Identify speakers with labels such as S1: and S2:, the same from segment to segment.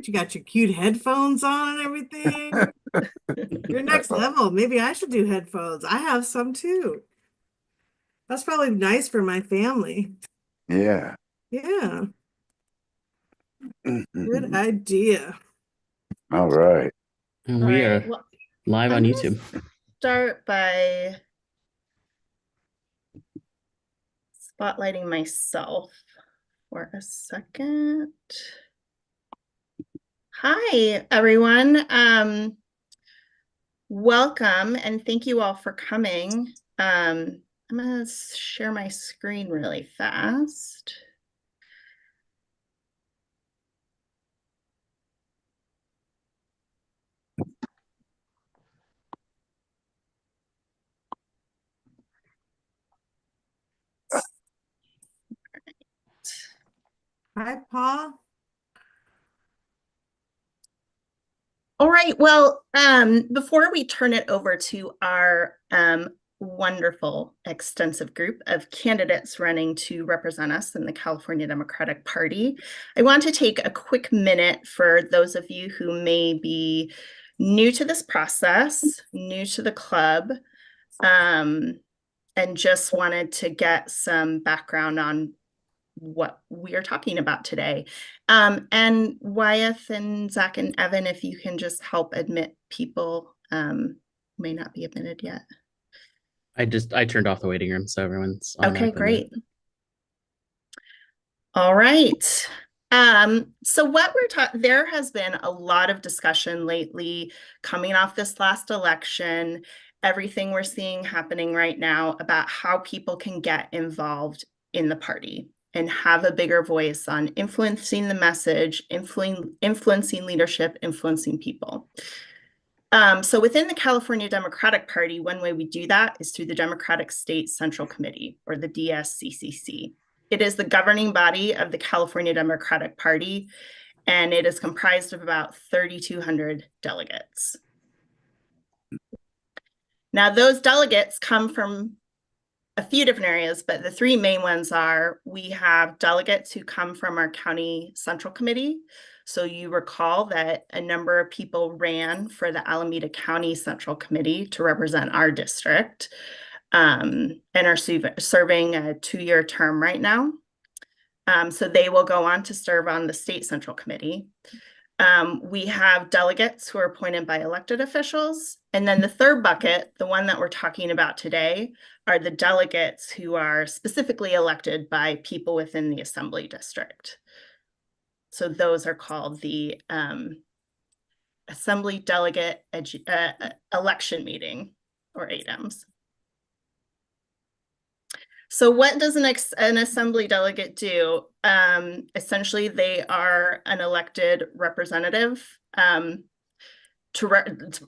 S1: You got your cute headphones on and everything. You're next level. Maybe I should do headphones. I have some too. That's probably nice for my family.
S2: Yeah.
S1: Yeah, good
S2: Mhm.
S1: idea.
S2: All right.
S3: And
S4: All
S3: we
S4: right.
S3: are
S4: Well,
S3: live
S4: I'm
S3: on
S4: gonna
S3: YouTube.
S4: start by spotlighting myself for a second. Hi, everyone. Welcome and thank you all for coming. I'm gonna share my screen really fast.
S1: Hi, Paul.
S4: All right, well, before we turn it over to our wonderful extensive group of candidates running to represent us in the California Democratic Party, I want to take a quick minute for those of you who may be new to this process, new to the club, and just wanted to get some background on what we are talking about today. And Wyeth and Zach and Evan, if you can just help admit people may not be admitted yet.
S3: I turned off the waiting room, so everyone's
S4: Okay,
S3: automatically
S4: great. All right. So what we're talking, there has been a lot of discussion lately coming off this last election, everything we're seeing happening right now about how people can get involved in the party and have a bigger voice on influencing the message, influencing leadership, influencing people. So within the California Democratic Party, one way we do that is through the Democratic State Central Committee, or the DSCCC. It is the governing body of the California Democratic Party, and it is comprised of about 3,200 delegates. Now, those delegates come from a few different areas, but the three main ones are we have delegates who come from our county central committee. So you recall that a number of people ran for the Alameda County Central Committee to represent our district and are serving a 2-year term right now. So they will go on to serve on the state central committee. We have delegates who are appointed by elected officials. And then the third bucket, the one that we're talking about today, are the delegates who are specifically elected by people within the assembly district. So those are called the Assembly Delegate Election Meeting, or ADEMs. So what does an assembly delegate do? Essentially, they are an elected representative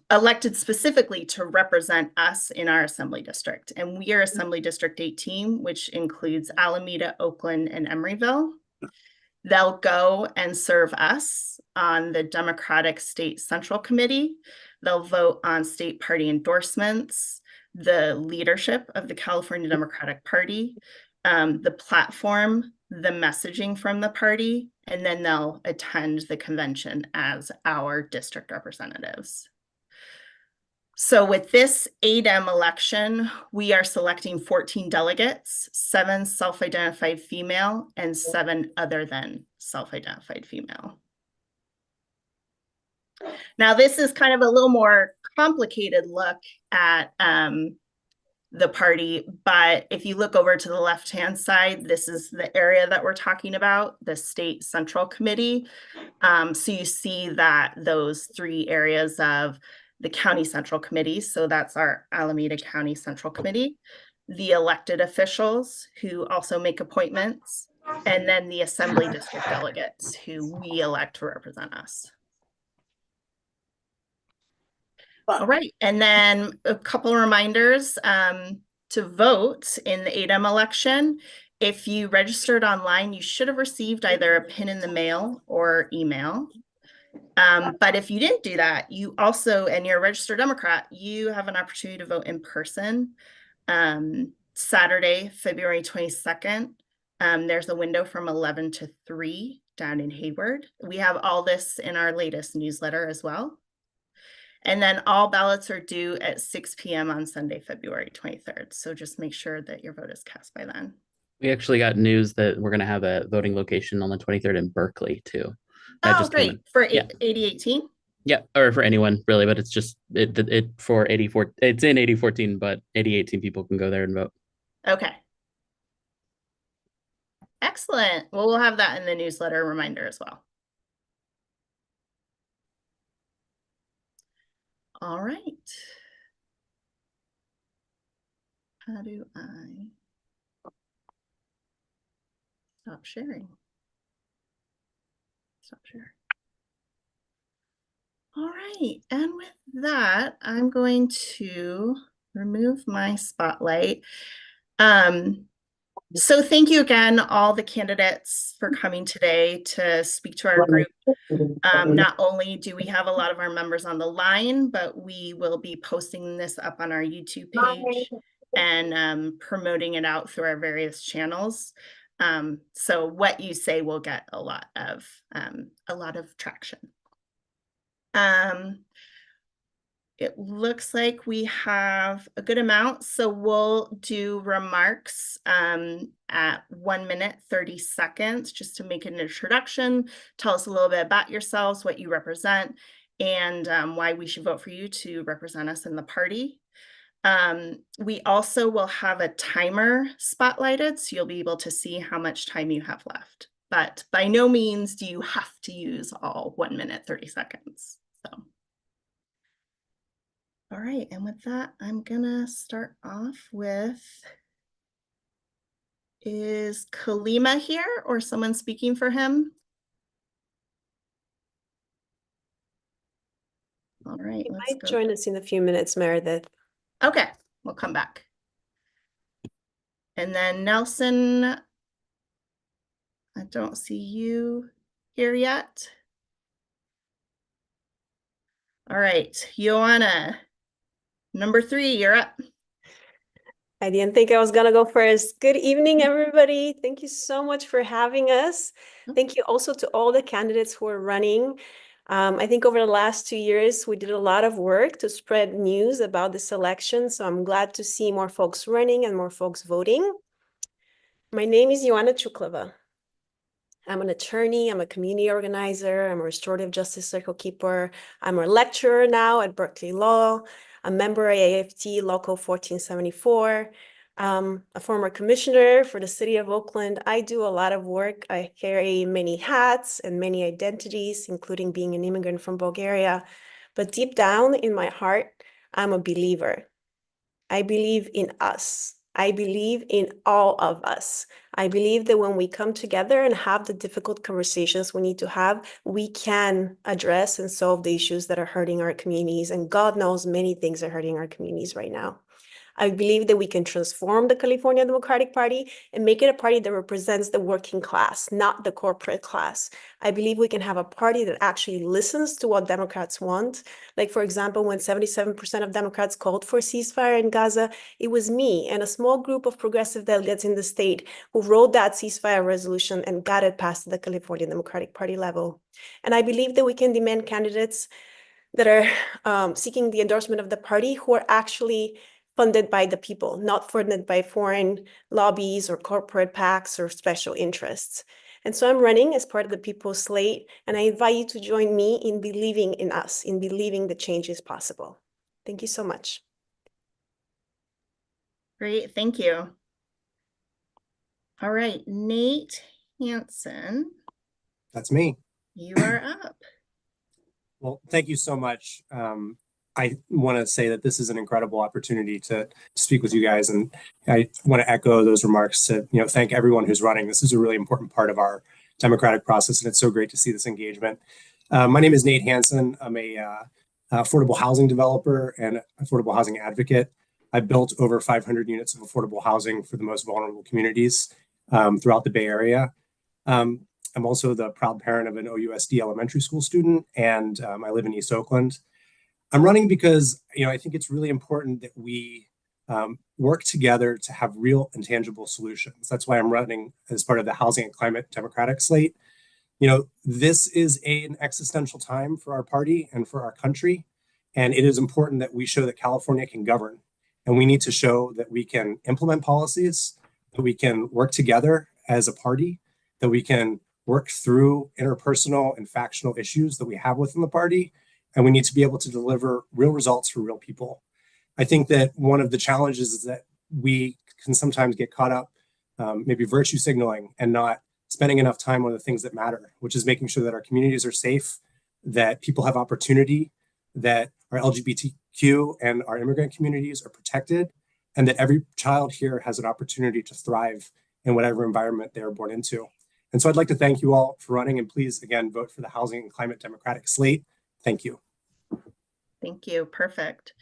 S4: elected specifically to represent us in our assembly district. And we are Assembly District 18, which includes Alameda, Oakland, and Emeryville. They'll go and serve us on the Democratic State Central Committee. They'll vote on state party endorsements, the leadership of the California Democratic Party, the platform, the messaging from the party, and then they'll attend the convention as our district representatives. So with this ADEM election, we are selecting 14 delegates, 7 self-identified female and 7 other than self-identified female. Now, this is kind of a little more complicated look at the party, but if you look over to the left-hand side, this is the area that we're talking about, the State Central Committee. So you see that those 3 areas of the County Central Committee, so that's our Alameda County Central Committee, the elected officials who also make appointments, and then the Assembly District delegates who we elect to represent us. All right, and then a couple of reminders to vote in the ADEM election. If you registered online, you should have received either a pin in the mail or email. But if you didn't do that, you also, and you're a registered Democrat, you have an opportunity to vote in person. Saturday, February 22nd, there's a window from 11 to 3 down in Hayward. We have all this in our latest newsletter as well. And then all ballots are due at 6 p.m. on Sunday, February 23rd. So just make sure that your vote is cast by then.
S3: We actually got news that we're going to have a voting location on the 23rd in Berkeley too. That
S4: Oh,
S3: just came
S4: great.
S3: in.
S4: For
S3: Yeah.
S4: 8018?
S3: Yeah, or for anyone really, but it's just it for 84. It's in 8014, but 8018 people can go there and vote.
S4: Okay. Excellent. Well, we'll have that in the newsletter reminder as well. All right. How do I stop sharing? Stop sharing. All right. And with that, I'm going to remove my spotlight. So thank you again, all the candidates, for coming today to speak to our group. Not only do we have a lot of our members on the line, but we will be posting this up on our YouTube page and promoting it out through our various channels. So what you say will get a lot of traction. It looks like we have a good amount, so we'll do remarks at 1 minute, 30 seconds, just to make an introduction. Tell us a little bit about yourselves, what you represent, and why we should vote for you to represent us in the party. We also will have a timer spotlighted, so you'll be able to see how much time you have left. But by no means do you have to use all 1 minute, 30 seconds. So. All right, and with that, I'm gonna start off with, is Kalima here or someone speaking for him? All right, let's
S5: might
S4: go.
S5: join us in a few minutes, Meredith.
S4: Okay, we'll come back. And then Nelson, I don't see you here yet. All right, Joanna, number 3, you're up.
S5: I didn't think I was gonna go first. Good evening, everybody. Thank you so much for having us. Thank you also to all the candidates who are running. I think over the last 2 years, we did a lot of work to spread news about this election. So I'm glad to see more folks running and more folks voting. My name is Joanna Chukleva. I'm an attorney, I'm a community organizer, I'm a restorative justice circle keeper. I'm a lecturer now at Berkeley Law, a member of AFT Local 1474, a former commissioner for the city of Oakland. I do a lot of work. I carry many hats and many identities, including being an immigrant from Bulgaria. But deep down in my heart, I'm a believer. I believe in us. I believe in all of us. I believe that when we come together and have the difficult conversations we need to have, we can address and solve the issues that are hurting our communities. And God knows many things are hurting our communities right now. I believe that we can transform the California Democratic Party and make it a party that represents the working class, not the corporate class. I believe we can have a party that actually listens to what Democrats want. Like, for example, when 77% of Democrats called for ceasefire in Gaza, it was me and a small group of progressive delegates in the state who wrote that ceasefire resolution and got it passed at the California Democratic Party level. And I believe that we can demand candidates that are seeking the endorsement of the party who are actually funded by the people, not funded by foreign lobbies or corporate PACs or special interests. And so I'm running as part of the People's Slate, and I invite you to join me in believing in us, in believing that change is possible. Thank you so much.
S4: Great, thank you. All right, Nate Hansen.
S6: That's me.
S4: You are up.
S6: Well, thank you so much. I want to say that this is an incredible opportunity to speak with you guys, and I want to echo those remarks to thank everyone who's running. This is a really important part of our democratic process, and it's so great to see this engagement. My name is Nate Hansen. I'm a affordable housing developer and affordable housing advocate. I built over 500 units of affordable housing for the most vulnerable communities throughout the Bay Area. I'm also the proud parent of an OUSD elementary school student, and I live in East Oakland. I'm running because I think it's really important that we work together to have real and tangible solutions. That's why I'm running as part of the Housing and Climate Democratic Slate. This is an existential time for our party and for our country. And it is important that we show that California can govern. And we need to show that we can implement policies, that we can work together as a party, that we can work through interpersonal and factional issues that we have within the party. And we need to be able to deliver real results for real people. I think that one of the challenges is that we can sometimes get caught up, maybe virtue signaling and not spending enough time on the things that matter, which is making sure that our communities are safe, that people have opportunity, that our LGBTQ and our immigrant communities are protected, and that every child here has an opportunity to thrive in whatever environment they are born into. And so I'd like to thank you all for running, and please, again, vote for the Housing and Climate Democratic slate. Thank you.
S4: Thank you. Perfect.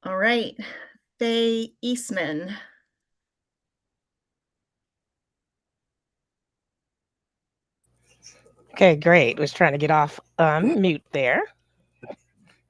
S4: All right. Faye Eastman.
S7: Okay, great. Was trying to get off mute there.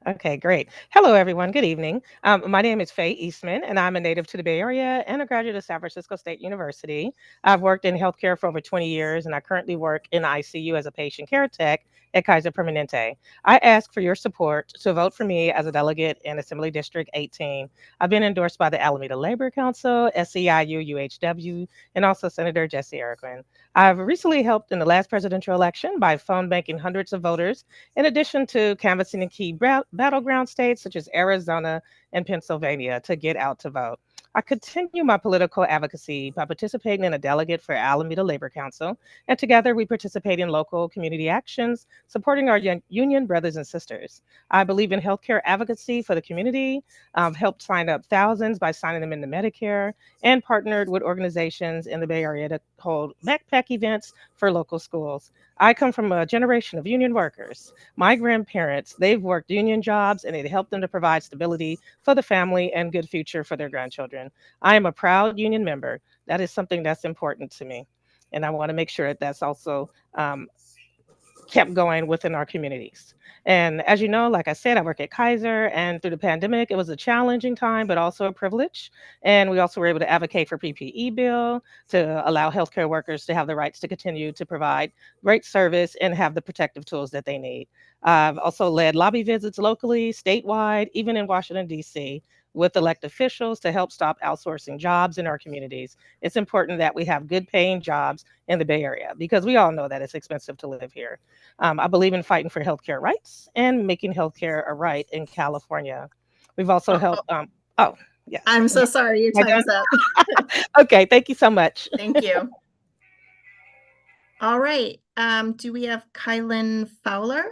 S7: Okay, great. Hello, everyone. Good evening. My name is Faye Eastman, and I'm a native to the Bay Area and a graduate of San Francisco State University. I've worked in healthcare for over 20 years, and I currently work in ICU as a patient care tech at Kaiser Permanente. I ask for your support to vote for me as a delegate in Assembly District 18. I've been endorsed by the Alameda Labor Council, SEIU, UHW, and also Senator Jesse Erickman. I've recently helped in the last presidential election by phone banking hundreds of voters, in addition to canvassing in key battleground states such as Arizona and Pennsylvania to get out to vote. I continue my political advocacy by participating in a delegate for Alameda Labor Council, and together we participate in local community actions, supporting our union brothers and sisters. I believe in healthcare advocacy for the community, helped sign up thousands by signing them into Medicare, and partnered with organizations in the Bay Area to hold backpack events for local schools. I come from a generation of union workers. My grandparents, they've worked union jobs and it helped them to provide stability for the family and good future for their grandchildren. I am a proud union member. That is something that's important to me. And I want to make sure that that's also kept going within our communities. And as you know, like I said, I work at Kaiser, and through the pandemic, it was a challenging time, but also a privilege. And we also were able to advocate for PPE bill to allow healthcare workers to have the rights to continue to provide great service and have the protective tools that they need. I've also led lobby visits locally, statewide, even in Washington, D.C., with elected officials to help stop outsourcing jobs in our communities. It's important that we have good paying jobs in the Bay Area because we all know that it's expensive to live here. I believe in fighting for healthcare rights and making healthcare a right in California. We've also helped. Yes.
S4: I'm so sorry. Your time's up.
S7: Okay. Thank you so much.
S4: Thank you. All right. Do we have Kylan Fowler?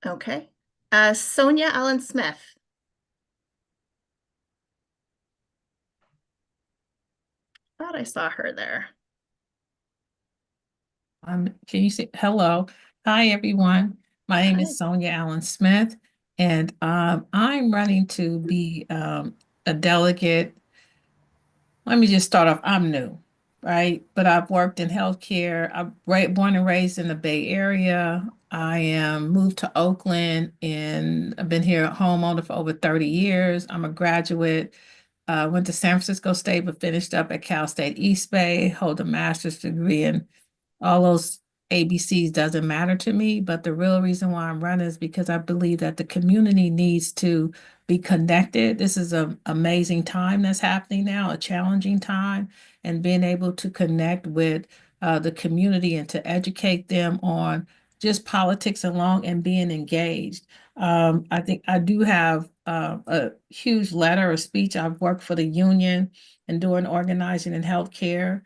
S4: Okay. Sonia Allen Smith. Thought I saw her there.
S8: Can you say hello? Hi, everyone. My name is Sonia Allen Smith, and I'm running to be a delegate. Let me just start off. I'm new, right? But I've worked in healthcare. I'm born and raised in the Bay Area. I am moved to Oakland, and I've been here a homeowner for over 30 years. I'm a graduate. Went to San Francisco State, but finished up at Cal State East Bay, hold a master's degree in all those ABCs doesn't matter to me, but the real reason why I'm running is because I believe that the community needs to be connected. This is an amazing time that's happening now, a challenging time, and being able to connect with the community and to educate them on just politics along and being engaged. I think I do have a huge letter or speech. I've worked for the union and doing organizing in healthcare,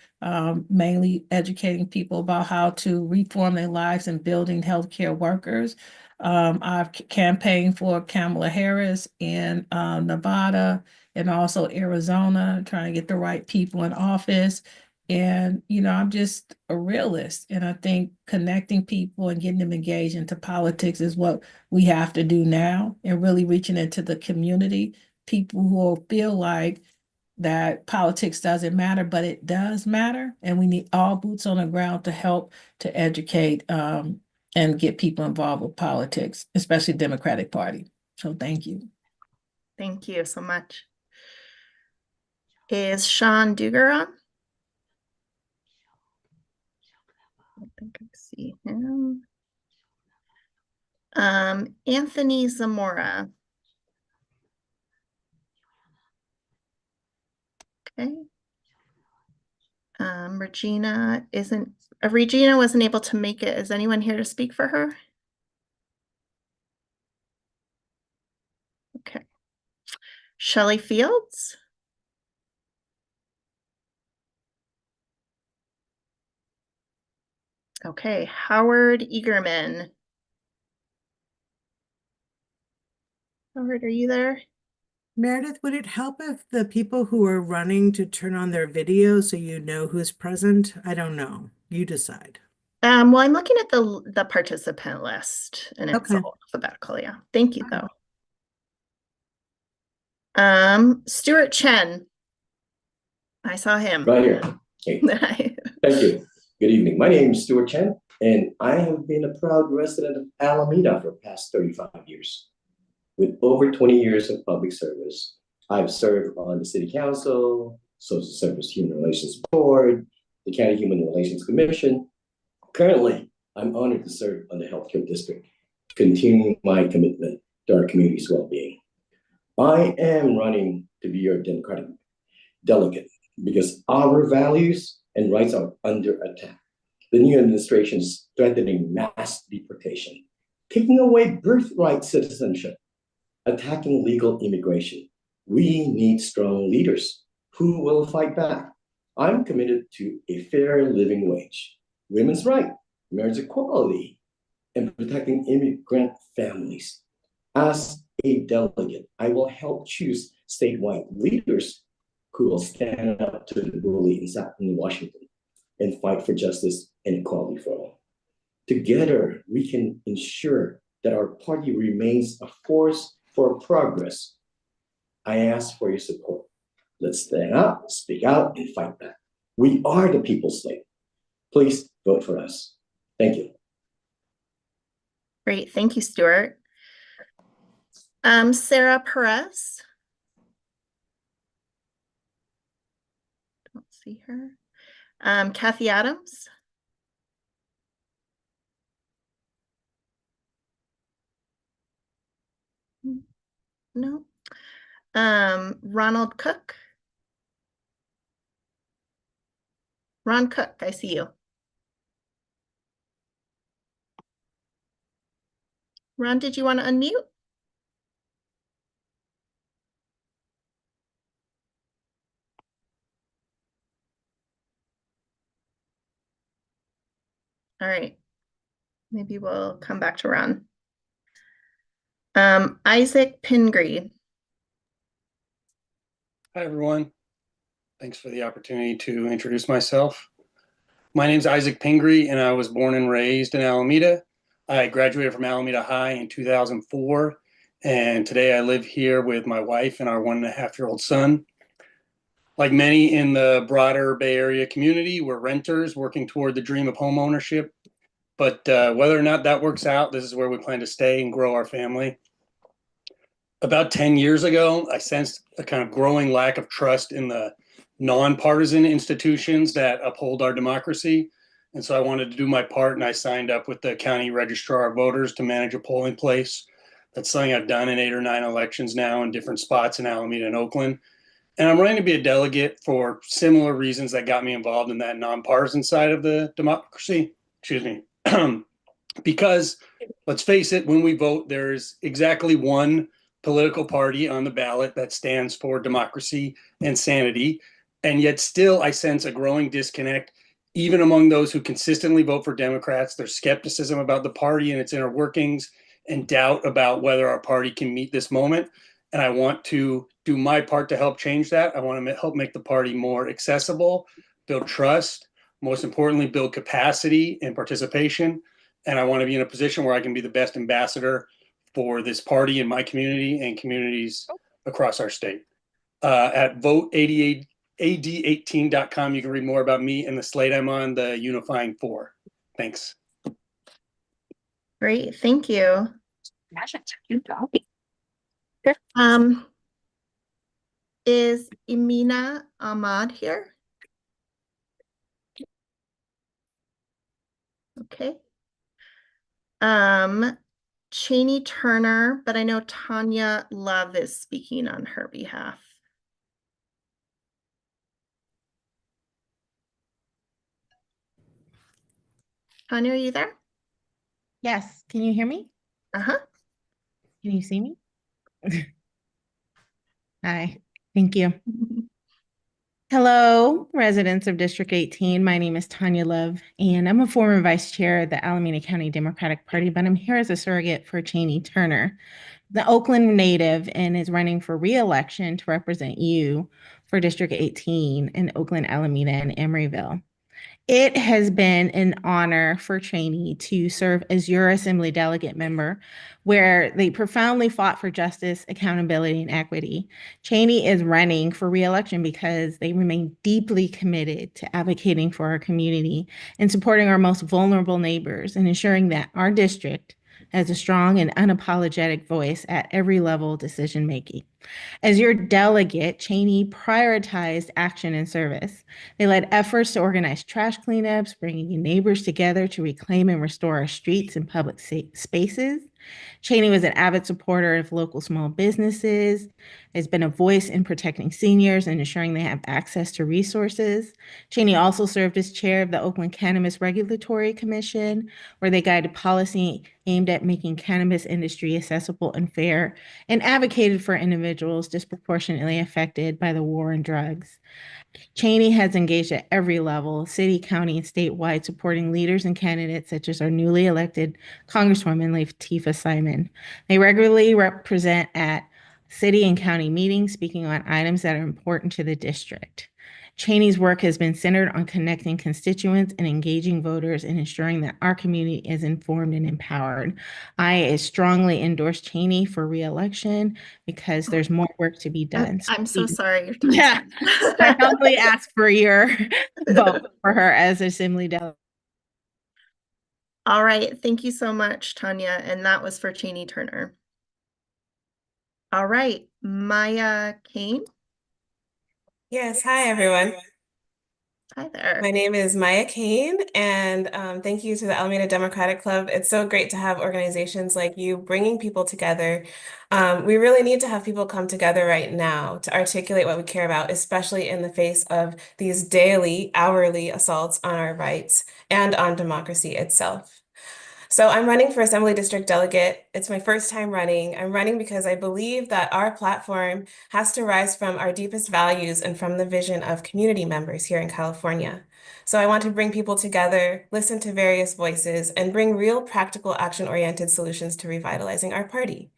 S8: mainly educating people about how to reform their lives and building healthcare workers. I've campaigned for Kamala Harris in Nevada and also Arizona, trying to get the right people in office. And, I'm just a realist. And I think connecting people and getting them engaged into politics is what we have to do now, and really reaching into the community, people who will feel like that politics doesn't matter, but it does matter. And we need all boots on the ground to help to educate and get people involved with politics, especially Democratic Party. So thank you.
S4: Thank you so much. Is Sean Duger on? I don't think I see him. Anthony Zamora. Okay. Regina wasn't able to make it. Is anyone here to speak for her? Okay. Shelley Fields. Okay, Howard Eagerman. Howard, are you there?
S1: Meredith, would it help if the people who are running to turn on their video so you know who's present? I don't know. You decide.
S4: Well, I'm looking at the participant list and it's
S1: Okay.
S4: all alphabetical. Yeah. Thank you though. Stuart Chen. I saw him.
S9: Right here. Hey, thank you. Good evening. My name is Stuart Chen, and I have been a proud resident of Alameda for the past 35 years. With over 20 years of public service, I've served on the City Council, Social Service Human Relations Board, the County Human Relations Commission. Currently, I'm honored to serve on the Healthcare District, continuing my commitment to our community's well-being. I am running to be your Democratic delegate because our values and rights are under attack. The new administration is threatening mass deportation, taking away birthright citizenship, attacking legal immigration. We need strong leaders who will fight back. I'm committed to a fair living wage, women's rights, marriage equality, and protecting immigrant families. As a delegate, I will help choose statewide leaders who will stand up to the bully in Washington and fight for justice and equality for all. Together, we can ensure that our party remains a force for progress. I ask for your support. Let's stand up, speak out, and fight back. We are the people's slave. Please vote for us. Thank you.
S4: Great. Thank you, Stuart. Sarah Perez. Don't see her. Kathy Adams. No. Ronald Cook. Ron Cook, I see you. Ron, did you want to unmute? All right. Maybe we'll come back to Ron. Isaac Pingree.
S10: Hi, everyone. Thanks for the opportunity to introduce myself. My name is Isaac Pingree, and I was born and raised in Alameda. I graduated from Alameda High in 2004, and today I live here with my wife and our 1.5-year-old son. Like many in the broader Bay Area community, we're renters working toward the dream of home ownership. But whether or not that works out, this is where we plan to stay and grow our family. About 10 years ago, I sensed a kind of growing lack of trust in the nonpartisan institutions that uphold our democracy. And so I wanted to do my part, and I signed up with the County Registrar of Voters to manage a polling place. That's something I've done in 8 or 9 elections now in different spots in Alameda and Oakland. And I'm running to be a delegate for similar reasons that got me involved in that nonpartisan side of the democracy. Excuse me. Because let's face it, when we vote, there's exactly one political party on the ballot that stands for democracy and sanity. And yet still I sense a growing disconnect, even among those who consistently vote for Democrats. There's skepticism about the party and its inner workings and doubt about whether our party can meet this moment. And I want to do my part to help change that. I want to help make the party more accessible, build trust, most importantly, build capacity and participation. And I want to be in a position where I can be the best ambassador for this party in my community and communities across our state. At votead18.com, you can read more about me and the slate I'm on, the Unifying Four. Thanks.
S4: Great, thank you. Is Imina Ahmad here? Okay. Cheney Turner, but I know Tanya Love is speaking on her behalf. Tanya, are you there?
S11: Yes, can you hear me?
S4: Uh-huh.
S11: Can you see me? Hi, thank you. Hello, residents of District 18. My name is Tanya Love, and I'm a former vice chair of the Alameda County Democratic Party, but I'm here as a surrogate for Cheney Turner, the Oakland native, and is running for re-election to represent you for District 18 in Oakland, Alameda, and Emeryville. It has been an honor for Cheney to serve as your assembly delegate member, where they profoundly fought for justice, accountability, and equity. Cheney is running for re-election because they remain deeply committed to advocating for our community and supporting our most vulnerable neighbors and ensuring that our district has a strong and unapologetic voice at every level of decision making. As your delegate, Cheney prioritized action and service. They led efforts to organize trash cleanups, bringing neighbors together to reclaim and restore our streets and public spaces. Cheney was an avid supporter of local small businesses, has been a voice in protecting seniors and ensuring they have access to resources. Cheney also served as chair of the Oakland Cannabis Regulatory Commission, where they guided policy aimed at making cannabis industry accessible and fair, and advocated for individuals disproportionately affected by the war on drugs. Cheney has engaged at every level, city, county, and statewide, supporting leaders and candidates such as our newly elected Congresswoman Latifah Simon. They regularly represent at city and county meetings, speaking on items that are important to the district. Cheney's work has been centered on connecting constituents and engaging voters and ensuring that our community is informed and empowered. I strongly endorse Cheney for re-election because there's more work to be done.
S4: I'm so sorry.
S11: Yeah, I humbly ask for your vote for her as assembly delegate.
S4: All right. Thank you so much, Tanya. And that was for Cheney Turner. All right. Maya Kane.
S12: Yes, hi everyone.
S4: Hi there.
S12: My name is Maya Kane, and thank you to the Alameda Democratic Club. It's so great to have organizations like you bringing people together. We really need to have people come together right now to articulate what we care about, especially in the face of these daily, hourly assaults on our rights and on democracy itself. So I'm running for Assembly District Delegate. It's my first time running. I'm running because I believe that our platform has to rise from our deepest values and from the vision of community members here in California. So I want to bring people together, listen to various voices, and bring real practical action-oriented solutions to revitalizing our party.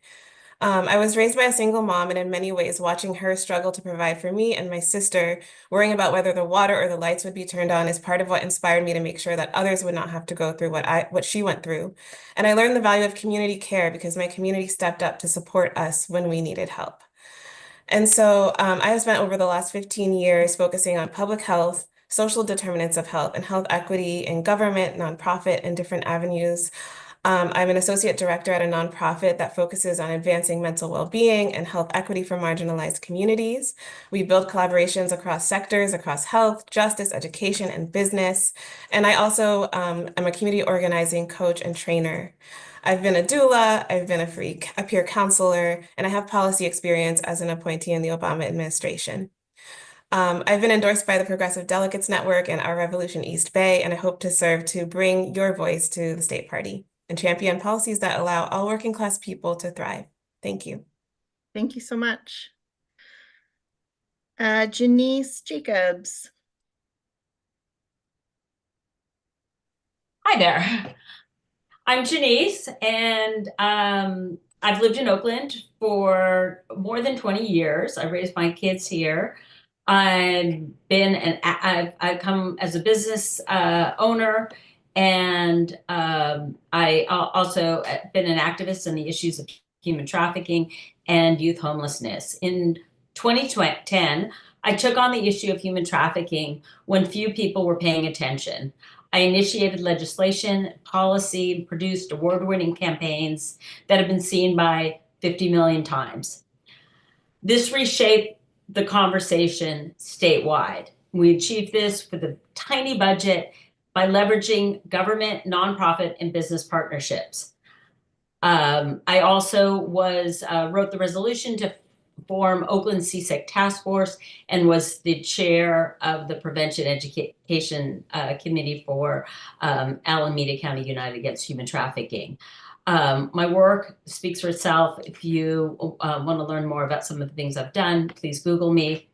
S12: I was raised by a single mom, and in many ways, watching her struggle to provide for me and my sister, worrying about whether the water or the lights would be turned on, is part of what inspired me to make sure that others would not have to go through what she went through. And I learned the value of community care because my community stepped up to support us when we needed help. And so I have spent over the last 15 years focusing on public health, social determinants of health, and health equity in government, nonprofit, and different avenues. I'm an associate director at a nonprofit that focuses on advancing mental well-being and health equity for marginalized communities. We build collaborations across sectors, across health, justice, education, and business. And I also am a community organizing coach and trainer. I've been a doula, I've been a peer counselor, and I have policy experience as an appointee in the Obama administration. I've been endorsed by the Progressive Delegates Network and Our Revolution East Bay, and I hope to serve to bring your voice to the state party and champion policies that allow all working class people to thrive. Thank you.
S4: Thank you so much. Janice Jacobs.
S13: Hi there. I'm Janice, and I've lived in Oakland for more than 20 years. I raised my kids here. I've come as a business owner, and I also been an activist in the issues of human trafficking and youth homelessness. In 2010, I took on the issue of human trafficking when few people were paying attention. I initiated legislation, policy, produced award-winning campaigns that have been seen by 50 million times. This reshaped the conversation statewide. We achieved this with a tiny budget by leveraging government, nonprofit, and business partnerships. I also wrote the resolution to form Oakland CSEC Task Force and was the chair of the Prevention Education Committee for Alameda County United Against Human Trafficking. My work speaks for itself. If you want to learn more about some of the things I've done, please Google me.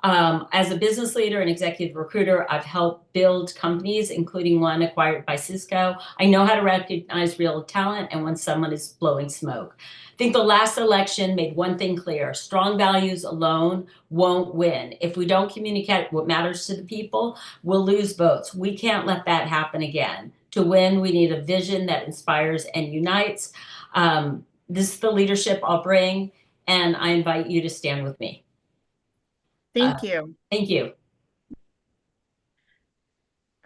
S13: As a business leader and executive recruiter, I've helped build companies, including one acquired by Cisco. I know how to recognize real talent and when someone is blowing smoke. I think the last election made one thing clear: strong values alone won't win. If we don't communicate what matters to the people, we'll lose votes. We can't let that happen again. To win, we need a vision that inspires and unites. This is the leadership I'll bring, and I invite you to stand with me.
S4: Thank you.
S13: Thank you.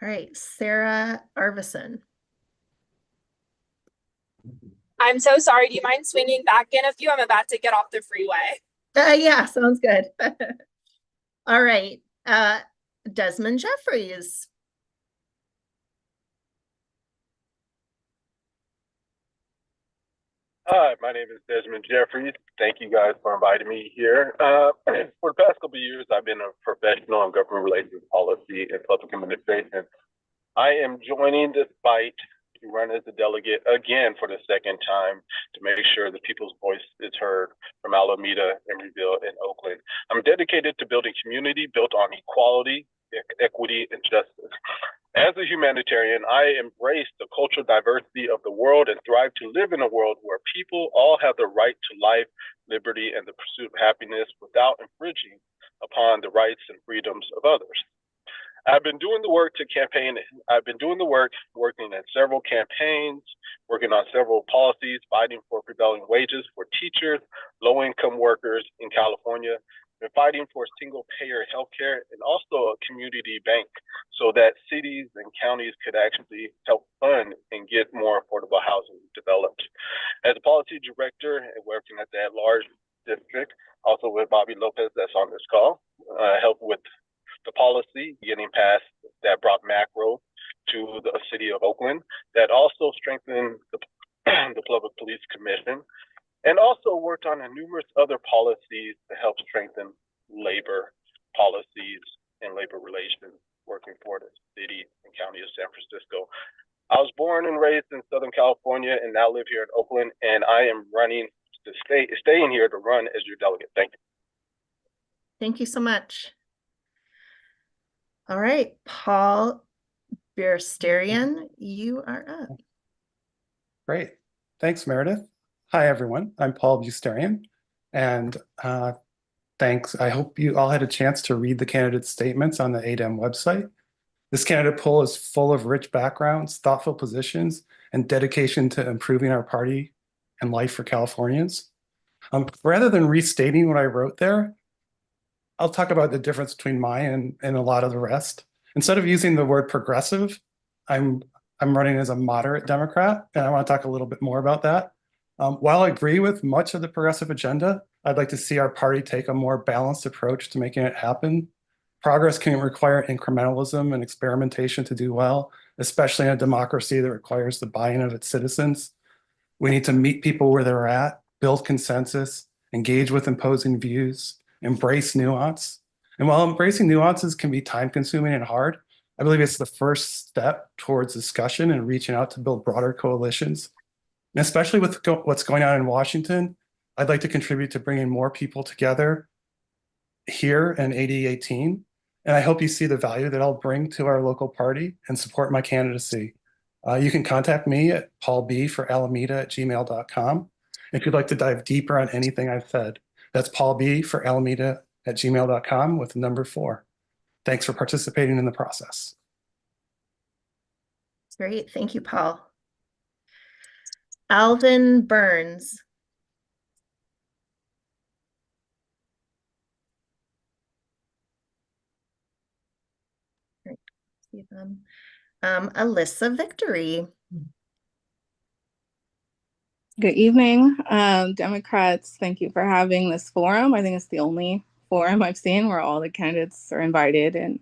S4: All right, Sarah Arvison.
S14: I'm so sorry. Do you mind swinging back in a few? I'm about to get off the freeway.
S4: Yeah, sounds good. All right, Desmond Jeffries.
S15: Hi, my name is Desmond Jeffries. Thank you guys for inviting me here. For the past couple of years, I've been a professional in government relations policy and public administration. I am joining this fight to run as a delegate again for the second time to make sure the people's voice is heard from Alameda, Emeryville, and Oakland. I'm dedicated to building community built on equality, equity, and justice. As a humanitarian, I embrace the cultural diversity of the world and thrive to live in a world where people all have the right to life, liberty, and the pursuit of happiness without infringing upon the rights and freedoms of others. I've been doing the work working in several campaigns, working on several policies, fighting for prevailing wages for teachers, low-income workers in California, and fighting for single-payer healthcare and also a community bank so that cities and counties could actually help fund and get more affordable housing developed. As a policy director and working at the at-large district, also with Bobby Lopez that's on this call, help with the policy getting passed that brought macro to the city of Oakland, that also strengthened the Public Police Commission, and also worked on numerous other policies to help strengthen labor policies and labor relations, working for the city and county of San Francisco. I was born and raised in Southern California and now live here in Oakland, and I am running to staying here to run as your delegate. Thank you.
S4: Thank you so much. All right, Paul Bersterian, you are up.
S6: Great. Thanks, Meredith. Hi, everyone. I'm Paul Busterian, and thanks. I hope you all had a chance to read the candidate statements on the ADEM website. This candidate pool is full of rich backgrounds, thoughtful positions, and dedication to improving our party and life for Californians. Rather than restating what I wrote there, I'll talk about the difference between mine and a lot of the rest. Instead of using the word progressive, I'm running as a moderate Democrat, and I want to talk a little bit more about that. While I agree with much of the progressive agenda, I'd like to see our party take a more balanced approach to making it happen. Progress can require incrementalism and experimentation to do well, especially in a democracy that requires the buy-in of its citizens. We need to meet people where they're at, build consensus, engage with opposing views, embrace nuance. And while embracing nuances can be time-consuming and hard, I believe it's the first step towards discussion and reaching out to build broader coalitions. And especially with what's going on in Washington, I'd like to contribute to bringing more people together here in AD 18. And I hope you see the value that I'll bring to our local party and support my candidacy. You can contact me at paulb4alameda@gmail.com if you'd like to dive deeper on anything I've said. That's paulb4alameda@gmail.com with the number 4. Thanks for participating in the process.
S4: Great, thank you, Paul. Alvin Burns. Alyssa Victory.
S16: Good evening, Democrats. Thank you for having this forum. I think it's the only forum I've seen where all the candidates are invited and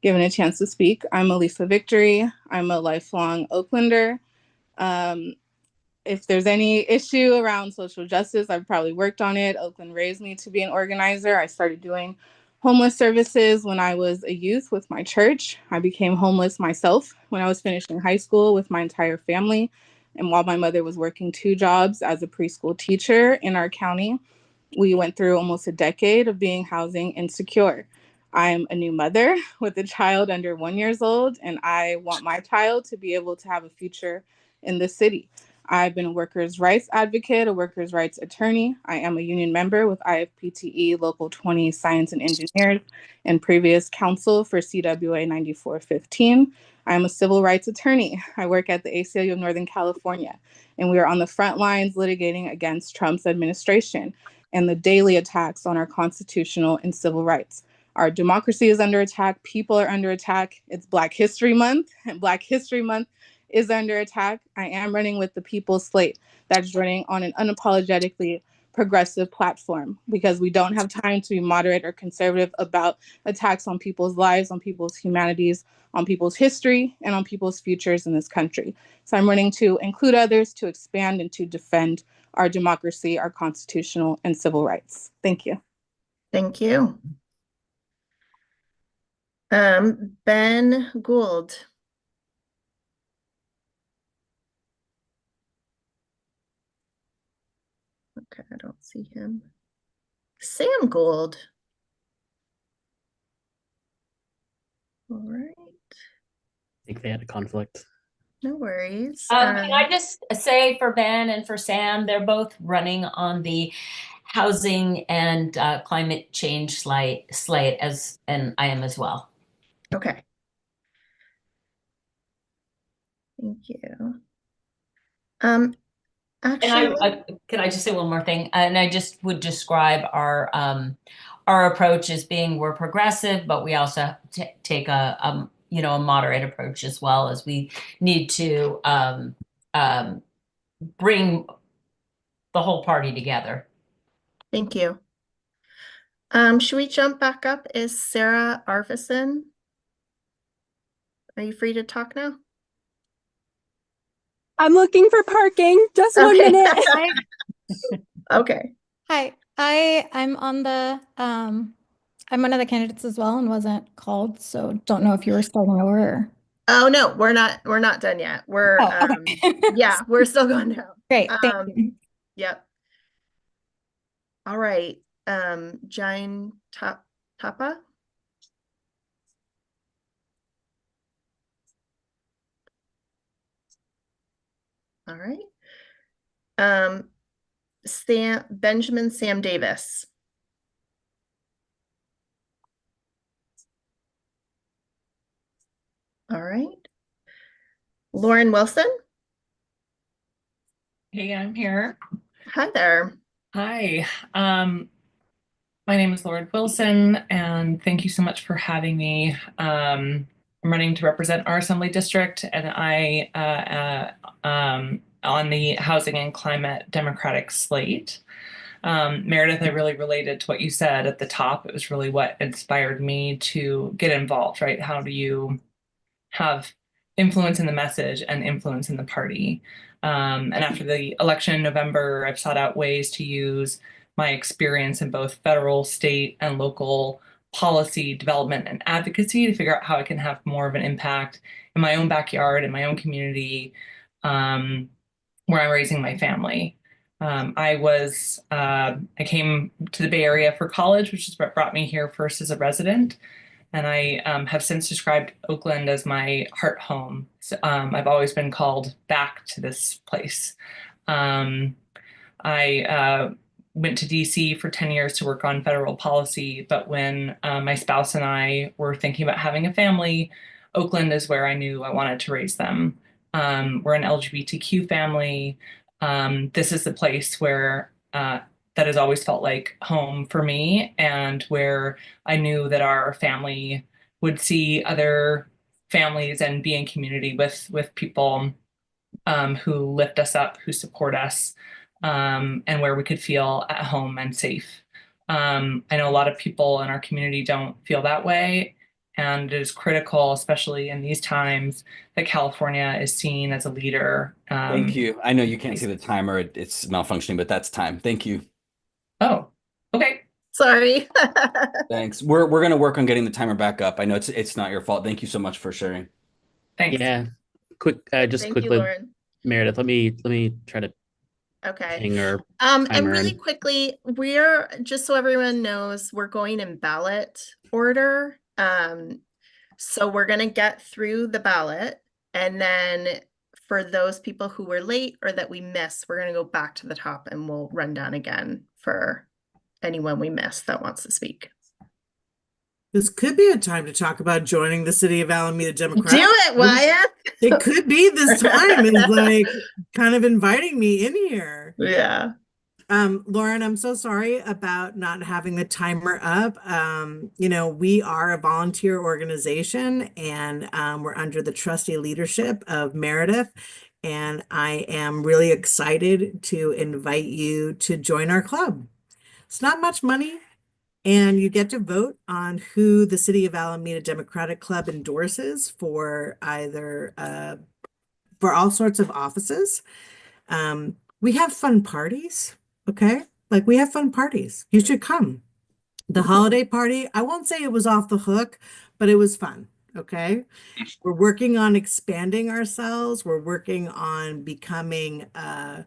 S16: given a chance to speak. I'm Elisa Victory. I'm a lifelong Oaklander. If there's any issue around social justice, I've probably worked on it. Oakland raised me to be an organizer. I started doing homeless services when I was a youth with my church. I became homeless myself when I was finishing high school with my entire family. And while my mother was working 2 jobs as a preschool teacher in our county, we went through almost a decade of being housing insecure. I'm a new mother with a child under 1 year old, and I want my child to be able to have a future in this city. I've been a workers' rights advocate, a workers' rights attorney. I am a union member with IFPTE Local 20 Science and Engineers and previous counsel for CWA 9415. I'm a civil rights attorney. I work at the ACLU of Northern California, and we are on the front lines litigating against Trump's administration and the daily attacks on our constitutional and civil rights. Our democracy is under attack. People are under attack. It's Black History Month, and Black History Month is under attack. I am running with the People's Slate that's running on an unapologetically progressive platform because we don't have time to be moderate or conservative about attacks on people's lives, on people's humanities, on people's history, and on people's futures in this country. So I'm running to include others, to expand, and to defend our democracy, our constitutional and civil rights. Thank you.
S4: Thank you. Ben Gould. Okay, I don't see him. Sam Gould. All right.
S3: I think they had a conflict.
S4: No worries.
S13: Can I just say for Ben and for Sam, they're both running on the housing and climate change slate and I am as well.
S4: Okay. Thank you. Actually,
S13: and can I just say one more thing? And I just would describe our approach as being we're progressive, but we also take a moderate approach as well, as we need to bring the whole party together.
S4: Thank you. Should we jump back up? Is Sarah Arvison? Are you free to talk now?
S17: I'm looking for parking. Just 1 minute.
S4: Okay.
S18: Hi, I'm on the I'm one of the candidates as well and wasn't called, so don't know if you were starting over. Or...
S4: Oh no, we're not done yet. We're
S18: okay.
S4: Yeah, we're still going down.
S18: Great, thank you.
S4: Yep. All right. Jain Tapa. All right. Benjamin Sam Davis. All right. Lauren Wilson.
S19: Hey, I'm here.
S4: Hi there.
S19: Hi. My name is Lauren Wilson, and thank you so much for having me. I'm running to represent our Assembly District, and I on the Housing and Climate Democratic slate. Meredith, I really related to what you said at the top. It was really what inspired me to get involved, right? How do you have influence in the message and influence in the party? And after the election in November, I've sought out ways to use my experience in both federal, state, and local policy development and advocacy to figure out how I can have more of an impact in my own backyard, in my own community, where I'm raising my family. I came to the Bay Area for college, which is what brought me here first as a resident. And I have since described Oakland as my heart home. So, I've always been called back to this place. I went to DC for 10 years to work on federal policy, but when my spouse and I were thinking about having a family, Oakland is where I knew I wanted to raise them. We're an LGBTQ family. This is the place where that has always felt like home for me, and where I knew that our family would see other families and be in community with people who lift us up, who support us, and where we could feel at home and safe. I know a lot of people in our community don't feel that way. And it is critical, especially in these times, that California is seen as a leader.
S20: Thank you. I know you can't see the timer. It's malfunctioning, but that's time. Thank you.
S19: Oh, okay.
S4: Sorry.
S20: Thanks. We're gonna work on getting the timer back up. I know it's not your fault. Thank you so much for sharing.
S19: Thanks.
S3: Yeah. Quick, just
S4: Thank you,
S3: quickly,
S4: Lauren.
S3: Meredith, let me try to
S4: Okay.
S3: ping our
S4: And
S3: timer
S4: really
S3: in.
S4: quickly, we're just so everyone knows, we're going in ballot order. So we're gonna get through the ballot, and then for those people who were late or that we missed, we're gonna go back to the top and we'll run down again for anyone we missed that wants to speak.
S1: This could be a time to talk about joining the City of Alameda Democrat.
S4: Do it, Wyatt.
S1: It could be this time is like kind of inviting me in here.
S4: Yeah.
S1: Lauren, I'm so sorry about not having the timer up. You know, we are a volunteer organization, and we're under the trusty leadership of Meredith. And I am really excited to invite you to join our club. It's not much money, and you get to vote on who the City of Alameda Democratic Club endorses for either for all sorts of offices. We have fun parties. Okay. Like we have fun parties. You should come. The holiday party, I won't say it was off the hook, but it was fun. Okay. We're working on expanding ourselves. We're working on becoming, I'm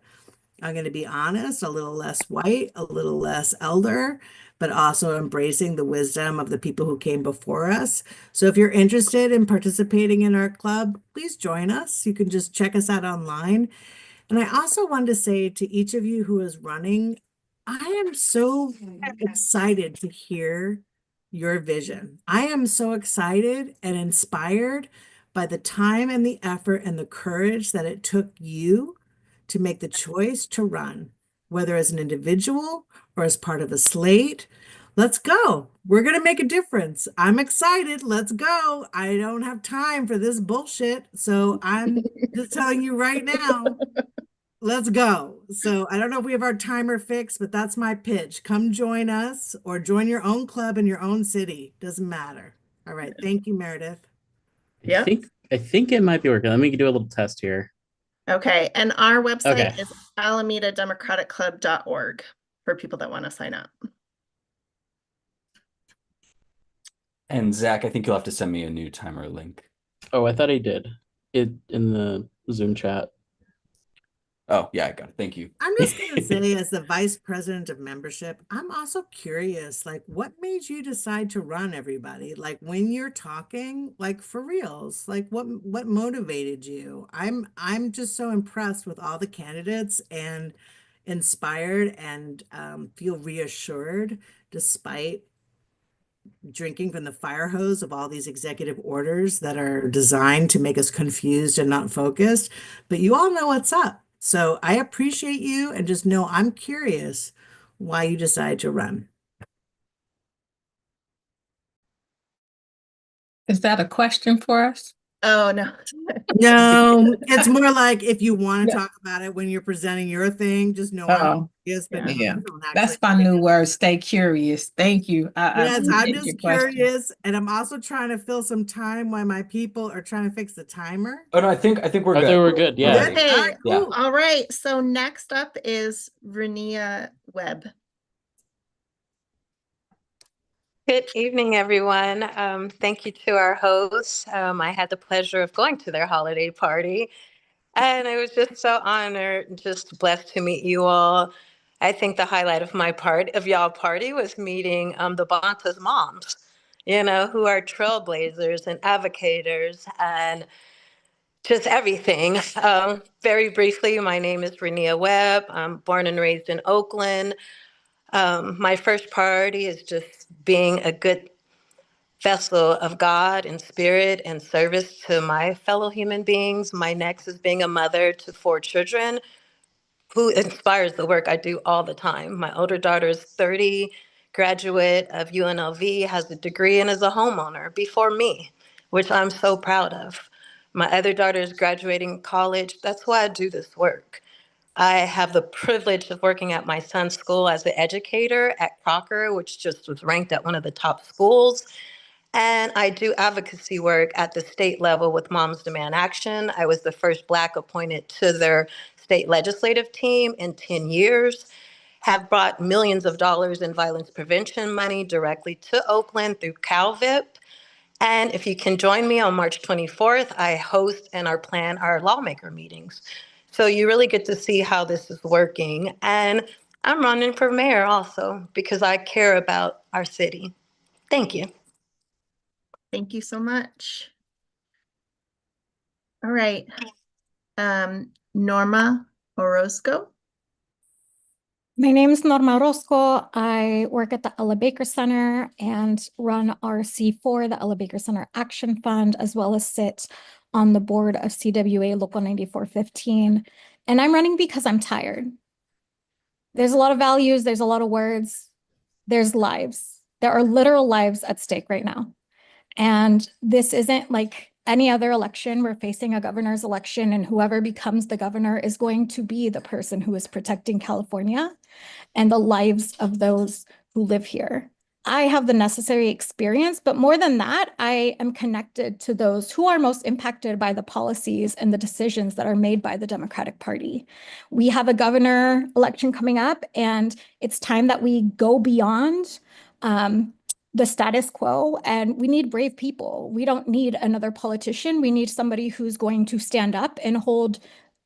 S1: going to be honest, a little less white, a little less elder, but also embracing the wisdom of the people who came before us. So if you're interested in participating in our club, please join us. You can just check us out online. And I also wanted to say to each of you who is running, I am so excited to hear your vision. I am so excited and inspired by the time and the effort and the courage that it took you to make the choice to run, whether as an individual or as part of a slate. Let's go. We're going to make a difference. I'm excited. Let's go. I don't have time for this bullshit. So I'm just telling you right now, let's go. So I don't know if we have our timer fixed, but that's my pitch. Come join us or join your own club in your own city. Doesn't matter. All right. Thank you, Meredith.
S3: I think it might be working. Let me do a little test here.
S4: Okay. And our website
S3: Okay.
S4: is alamedademocraticclub.org for people that want to sign up.
S20: And Zach, I think you'll have to send me a new timer link.
S3: Oh, I thought I did it in the Zoom chat.
S20: Oh, yeah, I got it. Thank you.
S1: I'm just going to say, as the vice president of membership, I'm also curious, like, what made you decide to run, everybody? Like, when you're talking, like, for reals, like, what motivated you? I'm just so impressed with all the candidates and inspired and feel reassured despite drinking from the fire hose of all these executive orders that are designed to make us confused and not focused. But you all know what's up. So I appreciate you, and just know I'm curious why you decided to run.
S8: Is that a question for us?
S4: Oh, no.
S1: No, it's more like if you want to talk about it when you're presenting your thing, just know I'm
S8: Oh,
S1: curious, but no,
S8: yeah.
S1: you don't
S8: That's
S1: actually.
S8: my new word. Stay curious. Thank you. I
S1: Yes, I'm
S8: appreciate your
S1: just
S8: question.
S1: curious, and I'm also trying to fill some time while my people are trying to fix the timer.
S20: Oh no, I think we're
S3: I
S20: good.
S3: think we're good. Yeah.
S1: Good? All
S4: Okay.
S1: right, cool.
S4: All right. So next up is Renia Webb.
S21: Good evening, everyone. Thank you to our hosts. I had the pleasure of going to their holiday party, and I was just so honored, just blessed to meet you all. I think the highlight of y'all party was meeting the Bonta's moms, who are trailblazers and advocators and just everything. Very briefly, my name is Renia Webb. I'm born and raised in Oakland. My first priority is just being a good vessel of God and spirit and service to my fellow human beings. My next is being a mother to 4 children who inspires the work I do all the time. My older daughter is 30, graduate of UNLV, has a degree and is a homeowner before me, which I'm so proud of. My other daughter is graduating college. That's why I do this work. I have the privilege of working at my son's school as an educator at Crocker, which just was ranked at one of the top schools. And I do advocacy work at the state level with Moms Demand Action. I was the first Black appointed to their state legislative team in 10 years, have brought millions of dollars in violence prevention money directly to Oakland through CalVIP. And if you can join me on March 24th, I host and plan our lawmaker meetings. So you really get to see how this is working. And I'm running for mayor also because I care about our city. Thank you.
S4: Thank you so much. All right. Norma Orozco.
S18: My name is Norma Orozco. I work at the Ella Baker Center and run our C4, the Ella Baker Center Action Fund, as well as sit on the board of CWA Local 9415. And I'm running because I'm tired. There's a lot of values, there's a lot of words, there's lives. There are literal lives at stake right now. And this isn't like any other election. We're facing a governor's election, and whoever becomes the governor is going to be the person who is protecting California and the lives of those who live here. I have the necessary experience, but more than that, I am connected to those who are most impacted by the policies and the decisions that are made by the Democratic Party. We have a governor election coming up, and it's time that we go beyond the status quo, and we need brave people. We don't need another politician. We need somebody who's going to stand up and hold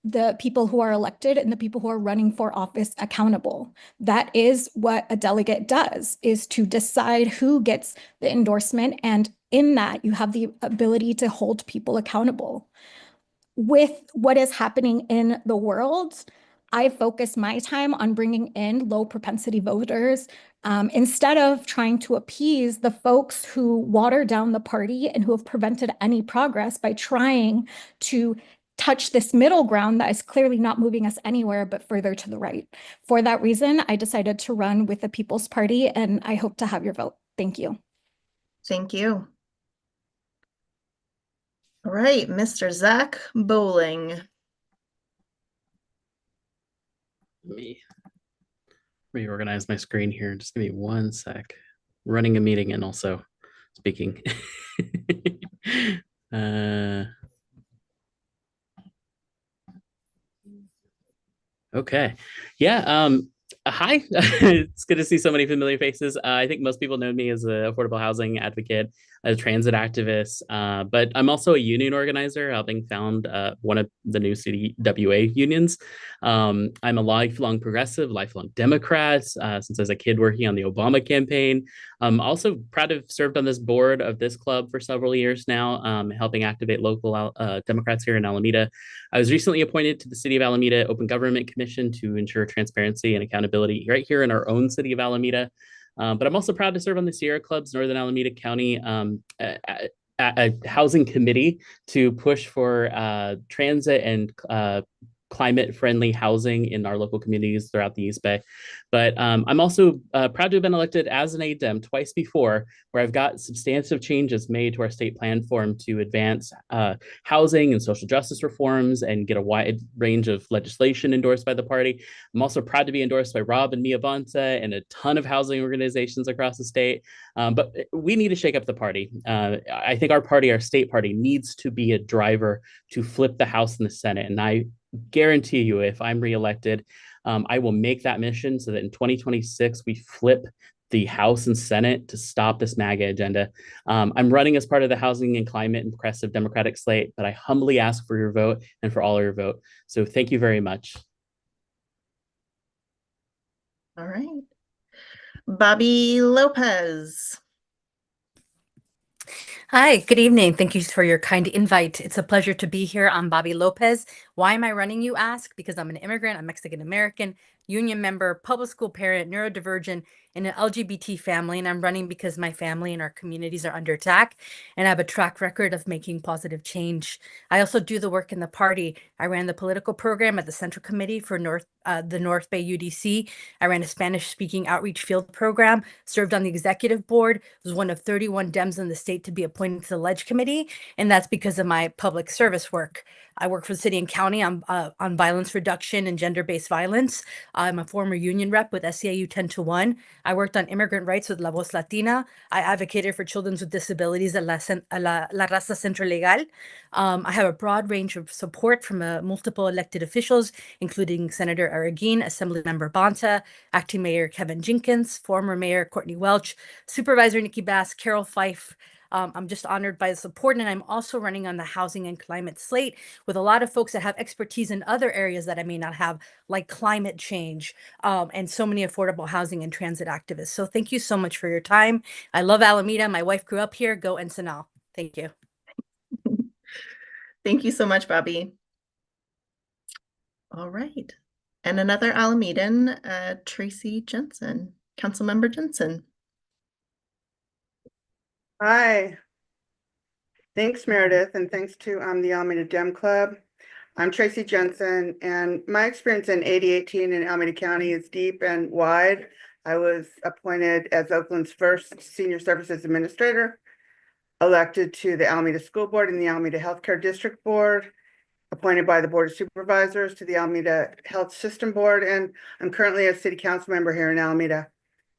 S18: the people who are elected and the people who are running for office accountable. That is what a delegate does, is to decide who gets the endorsement. And in that, you have the ability to hold people accountable. With what is happening in the world, I focus my time on bringing in low propensity voters instead of trying to appease the folks who water down the party and who have prevented any progress by trying to touch this middle ground that is clearly not moving us anywhere but further to the right. For that reason, I decided to run with the People's Party, and I hope to have your vote. Thank you.
S4: Thank you. All right, Mr. Zach Bowling.
S3: Let me reorganize my screen here. Just give me 1 sec. Running a meeting and also speaking. Okay. Yeah. Hi. It's good to see so many familiar faces. I think most people know me as an affordable housing advocate, a transit activist, but I'm also a union organizer, helping found one of the new CWA unions. I'm a lifelong progressive, lifelong Democrat, since I was a kid working on the Obama campaign. I'm also proud to have served on this board of this club for several years now, helping activate local Democrats here in Alameda. I was recently appointed to the City of Alameda Open Government Commission to ensure transparency and accountability right here in our own city of Alameda. But I'm also proud to serve on the Sierra Club's Northern Alameda County a housing committee to push for transit and climate-friendly housing in our local communities throughout the East Bay. But I'm also proud to have been elected as an ADEM twice before, where I've got substantive changes made to our state plan form to advance housing and social justice reforms and get a wide range of legislation endorsed by the party. I'm also proud to be endorsed by Rob and Mia Bonta and a ton of housing organizations across the state. But we need to shake up the party. I think our party, our state party, needs to be a driver to flip the House and the Senate. And I guarantee you, if I'm reelected, I will make that mission so that in 2026, we flip the House and Senate to stop this MAGA agenda. I'm running as part of the Housing and Climate and Progressive Democratic slate, but I humbly ask for your vote and for all of your vote. So thank you very much.
S4: All right. Bobby Lopez.
S2: Hi, good evening. Thank you for your kind invite. It's a pleasure to be here. I'm Bobby Lopez. Why am I running, you ask? Because I'm an immigrant, I'm Mexican American, union member, public school parent, neurodivergent, in an LGBT family, and I'm running because my family and our communities are under attack, and I have a track record of making positive change. I also do the work in the party. I ran the political program at the Central Committee for the North Bay UDC. I ran a Spanish-speaking outreach field program, served on the executive board, was one of 31 Dems in the state to be appointed appointed to the Ledge Committee, and that's because of my public service work. I work for the city and county on violence reduction and gender-based violence. I'm a former union rep with SEIU 10-1. I worked on immigrant rights with La Voz Latina. I advocated for children with disabilities at La Raza Centro Legal. I have a broad range of support from multiple elected officials, including Senator Araguin, Assemblymember Bonta, Acting Mayor Kevin Jenkins, former Mayor Courtney Welch, Supervisor Nikki Bass, Carol Fife. I'm just honored by the support, and I'm also running on the housing and climate slate with a lot of folks that have expertise in other areas that I may not have, like climate change, and so many affordable housing and transit activists. So thank you so much for your time. I love Alameda. My wife grew up here. Go Ensenal. Thank you.
S4: Thank you so much, Bobby. All right. And another Alamedan, Tracy Jensen, Councilmember Jensen.
S5: Hi. Thanks, Meredith, and thanks to the Alameda Dem Club. I'm Tracy Jensen, and my experience in AD18 in Alameda County is deep and wide. I was appointed as Oakland's first Senior Services Administrator, elected to the Alameda School Board and the Alameda Healthcare District Board, appointed by the Board of Supervisors to the Alameda Health System Board, and I'm currently a City Council member here in Alameda.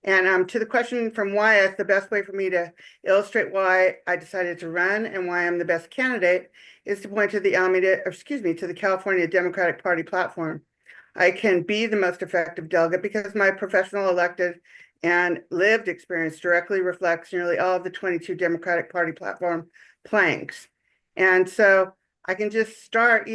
S5: And to the question from Wyatt, the best way for me to illustrate why I decided to run and why I'm the best candidate is to point to the to the California Democratic Party platform. I can be the most effective delegate because my professional elected and lived experience directly reflects nearly all of the 22 Democratic Party platform planks. And so I can just start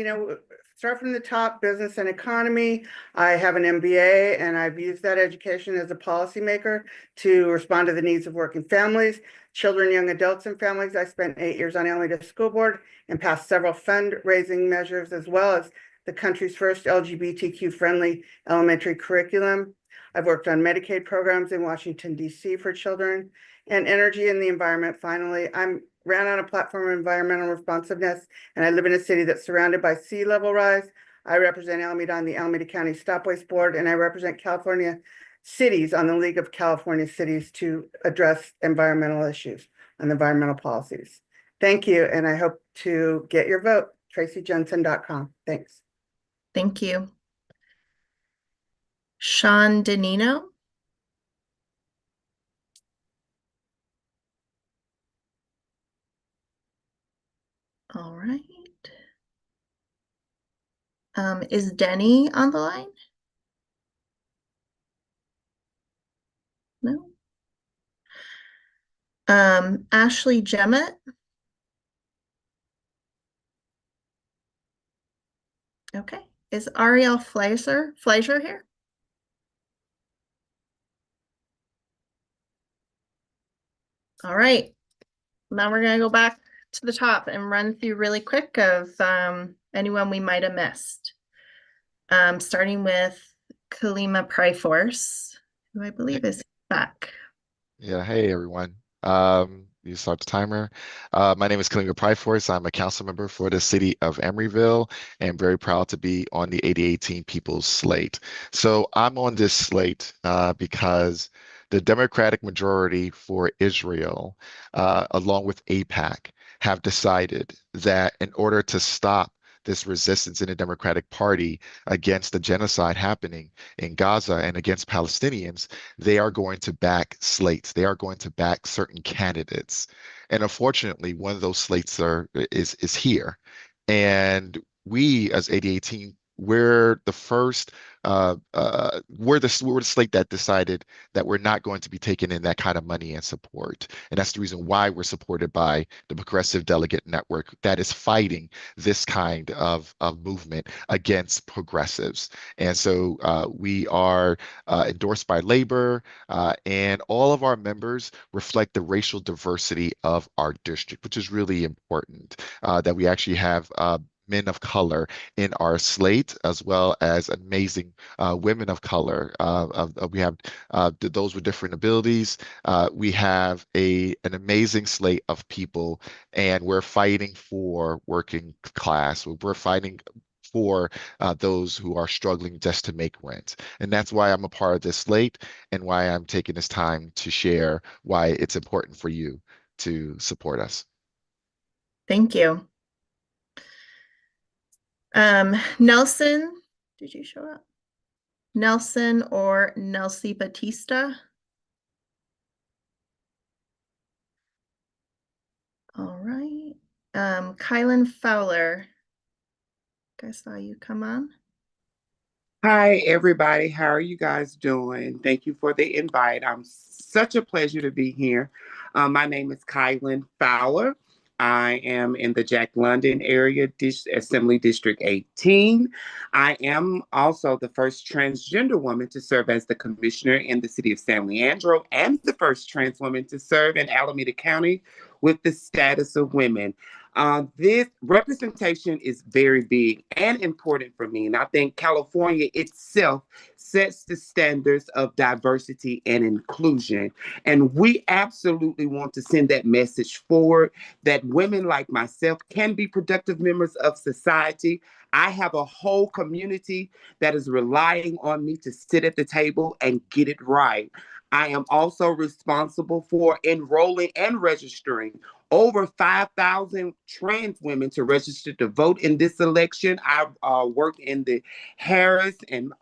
S5: from the top, business and economy. I have an MBA, and I've used that education as a policymaker to respond to the needs of working families, children, young adults, and families. I spent 8 years on Alameda School Board and passed several fundraising measures, as well as the country's first LGBTQ-friendly elementary curriculum. I've worked on Medicaid programs in Washington, D.C. for children, and energy and the environment. Finally, I'm ran on a platform of environmental responsiveness, and I live in a city that's surrounded by sea level rise. I represent Alameda on the Alameda County Stop Waste Board, and I represent California cities on the League of California Cities to address environmental issues and environmental policies. Thank you, and I hope to get your vote. TracyJensen.com. Thanks.
S4: Thank you. Sean Danino. All right. Is Denny on the line? No. Ashley Jemmett. Okay. Is Ariel Fleischer here? All right. Now we're going to go back to the top and run through really quick of anyone we might have missed. Starting with Kalima Pryforce, who I believe is back.
S22: Yeah, hey everyone. You start the timer. My name is Kalinga Pryforce. I'm a council member for the city of Emeryville and very proud to be on the AD18 People's Slate. So I'm on this slate because the Democratic majority for Israel, along with AIPAC, have decided that in order to stop this resistance in the Democratic Party against the genocide happening in Gaza and against Palestinians, they are going to back slates. They are going to back certain candidates. And unfortunately, one of those slates is here. And we as AD18, we're the first, we're the slate that decided that we're not going to be taking in that kind of money and support. And that's the reason why we're supported by the Progressive Delegate Network that is fighting this kind of movement against progressives. And so we are endorsed by labor, and all of our members reflect the racial diversity of our district, which is really important, that we actually have men of color in our slate, as well as amazing women of color. We have those with different abilities. We have an amazing slate of people, and we're fighting for working class. We're fighting for those who are struggling just to make rent. And that's why I'm a part of this slate and why I'm taking this time to share why it's important for you to support us.
S4: Thank you. Nelson, did you show up? Nelson or Nelsie Batista? All right. Kylan Fowler. I saw you come on.
S7: Hi, everybody. How are you guys doing? Thank you for the invite. I'm such a pleasure to be here. My name is Kylan Fowler. I am in the Jack London area, Assembly District 18. I am also the first transgender woman to serve as the commissioner in the city of San Leandro and the first trans woman to serve in Alameda County with the status of women. This representation is very big and important for me. And I think California itself sets the standards of diversity and inclusion. And we absolutely want to send that message forward that women like myself can be productive members of society. I have a whole community that is relying on me to sit at the table and get it right. I am also responsible for enrolling and registering over 5,000 trans women to register to vote in this election. I work in the Harris and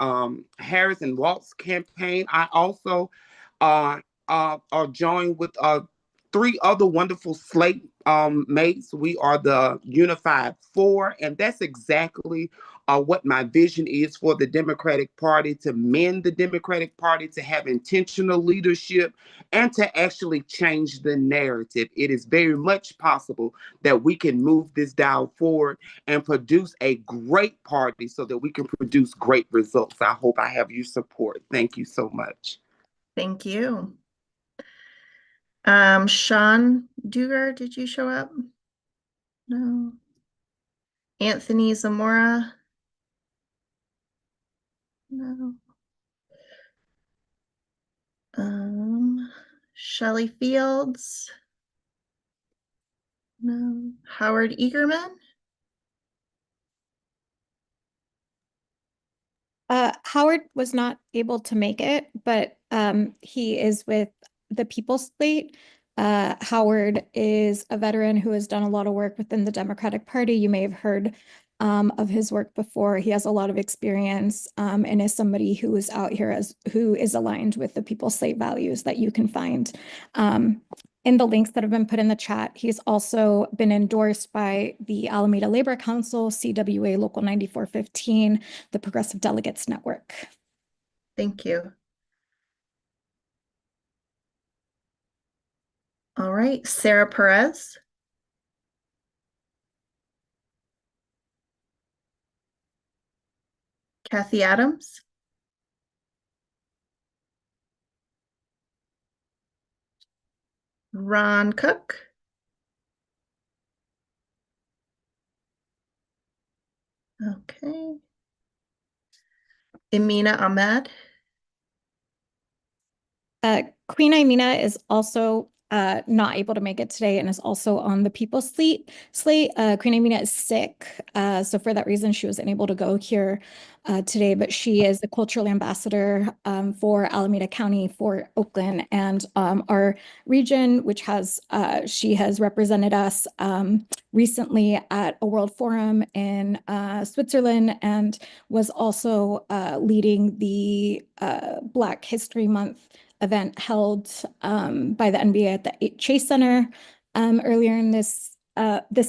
S7: Waltz campaign. I also are joined with three other wonderful slate mates. We are the Unified Four, and that's exactly what my vision is for the Democratic Party, to mend the Democratic Party, to have intentional leadership, and to actually change the narrative. It is very much possible that we can move this dial forward and produce a great party so that we can produce great results. I hope I have your support. Thank you so much.
S4: Thank you. Sean Dugar, did you show up? No. Anthony Zamora? No. Shelly Fields? No. Howard Eagerman?
S18: Howard was not able to make it, but he is with the People's Slate. Howard is a veteran who has done a lot of work within the Democratic Party. You may have heard of his work before. He has a lot of experience and is somebody who is out here who is aligned with the People's Slate values that you can find in the links that have been put in the chat. He's also been endorsed by the Alameda Labor Council, CWA Local 9415, the Progressive Delegates Network.
S4: Thank you. All right, Sarah Perez. Kathy Adams. Ron Cook. Okay. Amina Ahmed.
S18: Queen Amina is also not able to make it today and is also on the People's Slate. Queen Amina is sick, so for that reason, she was unable to go here today, but she is the cultural ambassador for Alameda County, for Oakland, and our region, which has, she has represented us recently at a World Forum in Switzerland, and was also leading the Black History Month event held by the NBA at the Chase Center earlier in this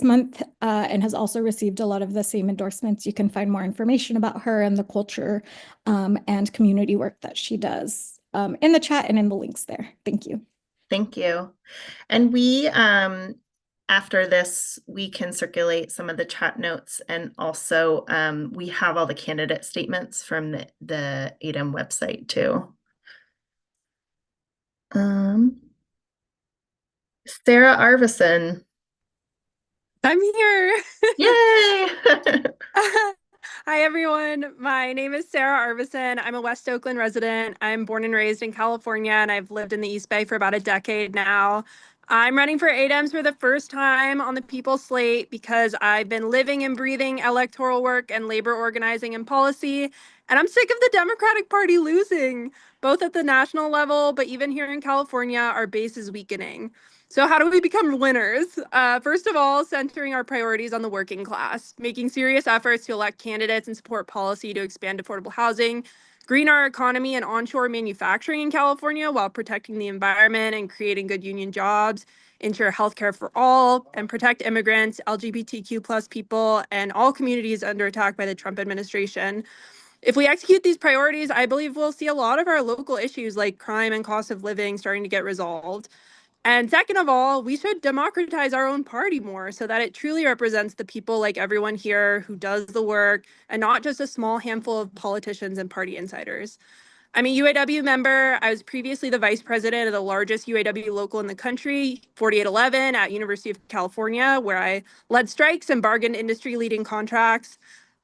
S18: month, and has also received a lot of the same endorsements. You can find more information about her and the culture and community work that she does in the chat and in the links there. Thank you.
S4: Thank you. And we, after this, we can circulate some of the chat notes, and also we have all the candidate statements from the ADEM website too. Sarah Arvison.
S17: I'm here.
S4: Yay!
S17: Hi, everyone. My name is Sarah Arvison. I'm a West Oakland resident. I'm born and raised in California, and I've lived in the East Bay for about a decade now. I'm running for ADEMs for the first time on the People's Slate because I've been living and breathing electoral work and labor organizing and policy, and I'm sick of the Democratic Party losing, both at the national level, but even here in California, our base is weakening. So how do we become winners? First of all, centering our priorities on the working class, making serious efforts to elect candidates and support policy to expand affordable housing, green our economy and onshore manufacturing in California while protecting the environment and creating good union jobs, ensure healthcare for all, and protect immigrants, LGBTQ plus people, and all communities under attack by the Trump administration. If we execute these priorities, I believe we'll see a lot of our local issues like crime and cost of living starting to get resolved. And second of all, we should democratize our own party more so that it truly represents the people like everyone here who does the work and not just a small handful of politicians and party insiders. I'm a UAW member. I was previously the vice president of the largest UAW local in the country, 4811 at University of California, where I led strikes and bargained industry leading contracts.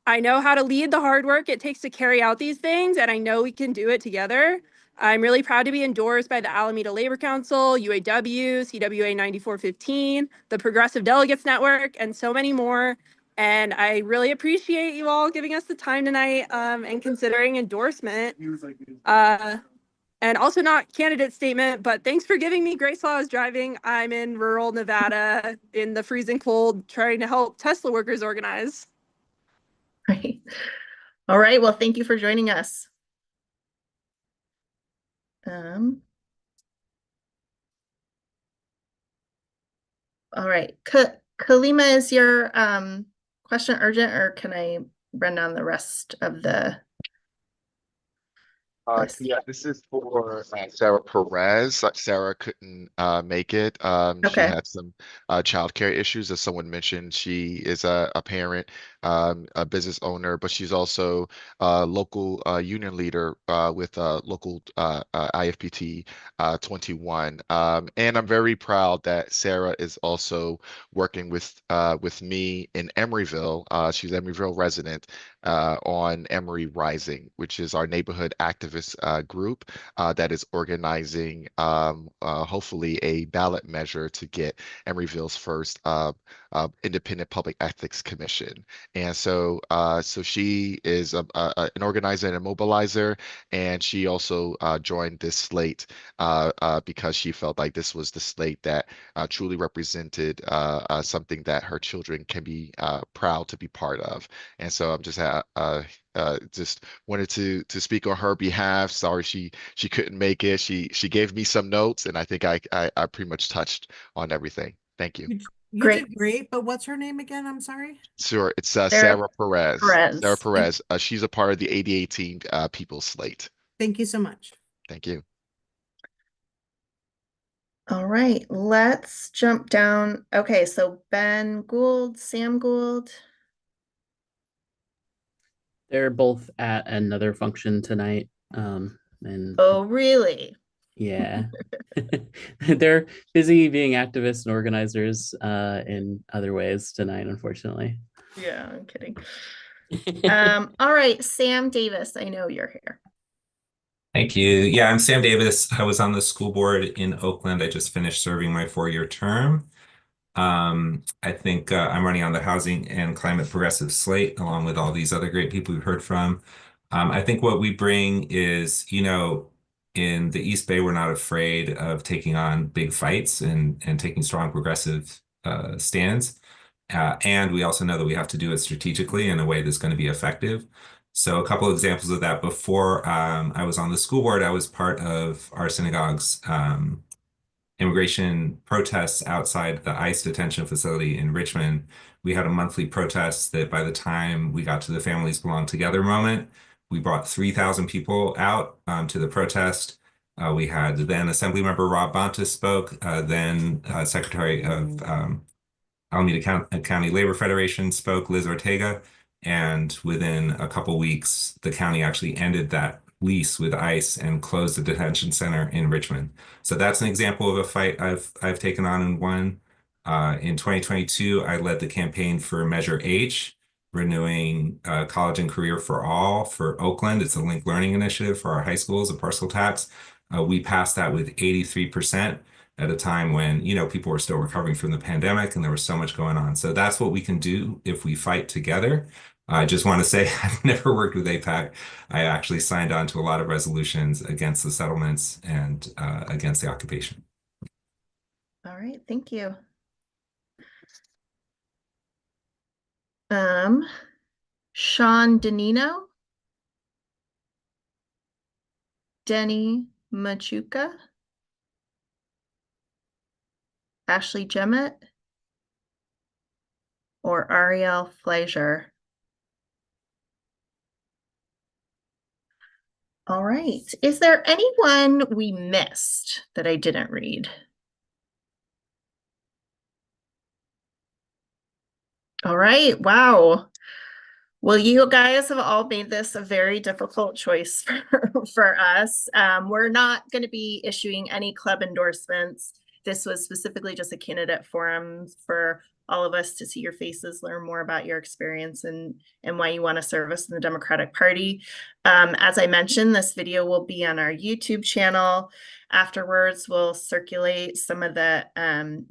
S17: I know how to lead the hard work it takes to carry out these things, and I know we can do it together. I'm really proud to be endorsed by the Alameda Labor Council, UAW, CWA 9415, the Progressive Delegates Network, and so many more. And I really appreciate you all giving us the time tonight and considering endorsement. And also not candidate statement, but thanks for giving me grace while I was driving. I'm in rural Nevada in the freezing cold trying to help Tesla workers organize.
S4: Right. All right. Well, thank you for joining us. All right. Kalima, is your question urgent, or can I run down the rest of the list?
S22: Yeah, this is for Sarah Perez. Sarah couldn't make it. She
S4: Okay.
S22: had some childcare issues. As someone mentioned, she is a parent, a business owner, but she's also a local union leader with local IFPT 21. And I'm very proud that Sarah is also working with me in Emeryville. She's an Emeryville resident on Emory Rising, which is our neighborhood activist group that is organizing hopefully a ballot measure to get Emeryville's first independent public ethics commission. And so she is an organizer and a mobilizer, and she also joined this slate because she felt like this was the slate that truly represented something that her children can be proud to be part of. And so I'm just wanted to speak on her behalf. Sorry she couldn't make it. She gave me some notes, and I think I pretty much touched on everything. Thank you.
S1: You did great, but what's her name again? I'm sorry.
S22: Sure, it's Sarah Perez. Sarah
S1: Thank-
S22: Perez. She's a part of the AD18 People's Slate.
S1: Thank you so much.
S22: Thank you.
S4: All right, let's jump down. Okay, so Ben Gould, Sam Gould.
S3: They're both at another function tonight. And
S4: Oh, really?
S3: yeah, they're busy being activists and organizers in other ways tonight, unfortunately.
S4: Yeah, I'm kidding. All right, Sam Davis, I know you're here.
S9: Thank you. Yeah, I'm Sam Davis. I was on the school board in Oakland. I just finished serving my 4-year term. I think I'm running on the Housing and Climate Progressive slate, along with all these other great people we've heard from. I think what we bring is, in the East Bay, we're not afraid of taking on big fights and taking strong progressive stands. And we also know that we have to do it strategically in a way that's going to be effective. So a couple of examples of that. Before I was on the school board, I was part of our synagogue's immigration protests outside the ICE detention facility in Richmond. We had a monthly protest that by the time we got to the Families Belong Together moment, we brought 3,000 people out to the protest. We had then Assemblymember Rob Bonta spoke, then Secretary of Alameda County Labor Federation spoke, Liz Ortega, and within a couple weeks, the county actually ended that lease with ICE and closed the detention center in Richmond. So that's an example of a fight I've taken on and won. In 2022, I led the campaign for Measure H, renewing college and career for all for Oakland. It's a linked learning initiative for our high schools, a parcel tax. We passed that with 83% at a time when, people were still recovering from the pandemic and there was so much going on. So that's what we can do if we fight together. I just want to say I've never worked with AIPAC. I actually signed on to a lot of resolutions against the settlements and against the occupation.
S4: All right, thank you. Sean Danino, Denny Machuca, Ashley Jemmett, or Ariel Fleischer. All right. Is there anyone we missed that I didn't read? All right. Wow. Well, you guys have all made this a very difficult choice for us. We're not going to be issuing any club endorsements. This was specifically just a candidate forum for all of us to see your faces, learn more about your experience and why you want to serve us in the Democratic Party. As I mentioned, this video will be on our YouTube channel. Afterwards, we'll circulate some of the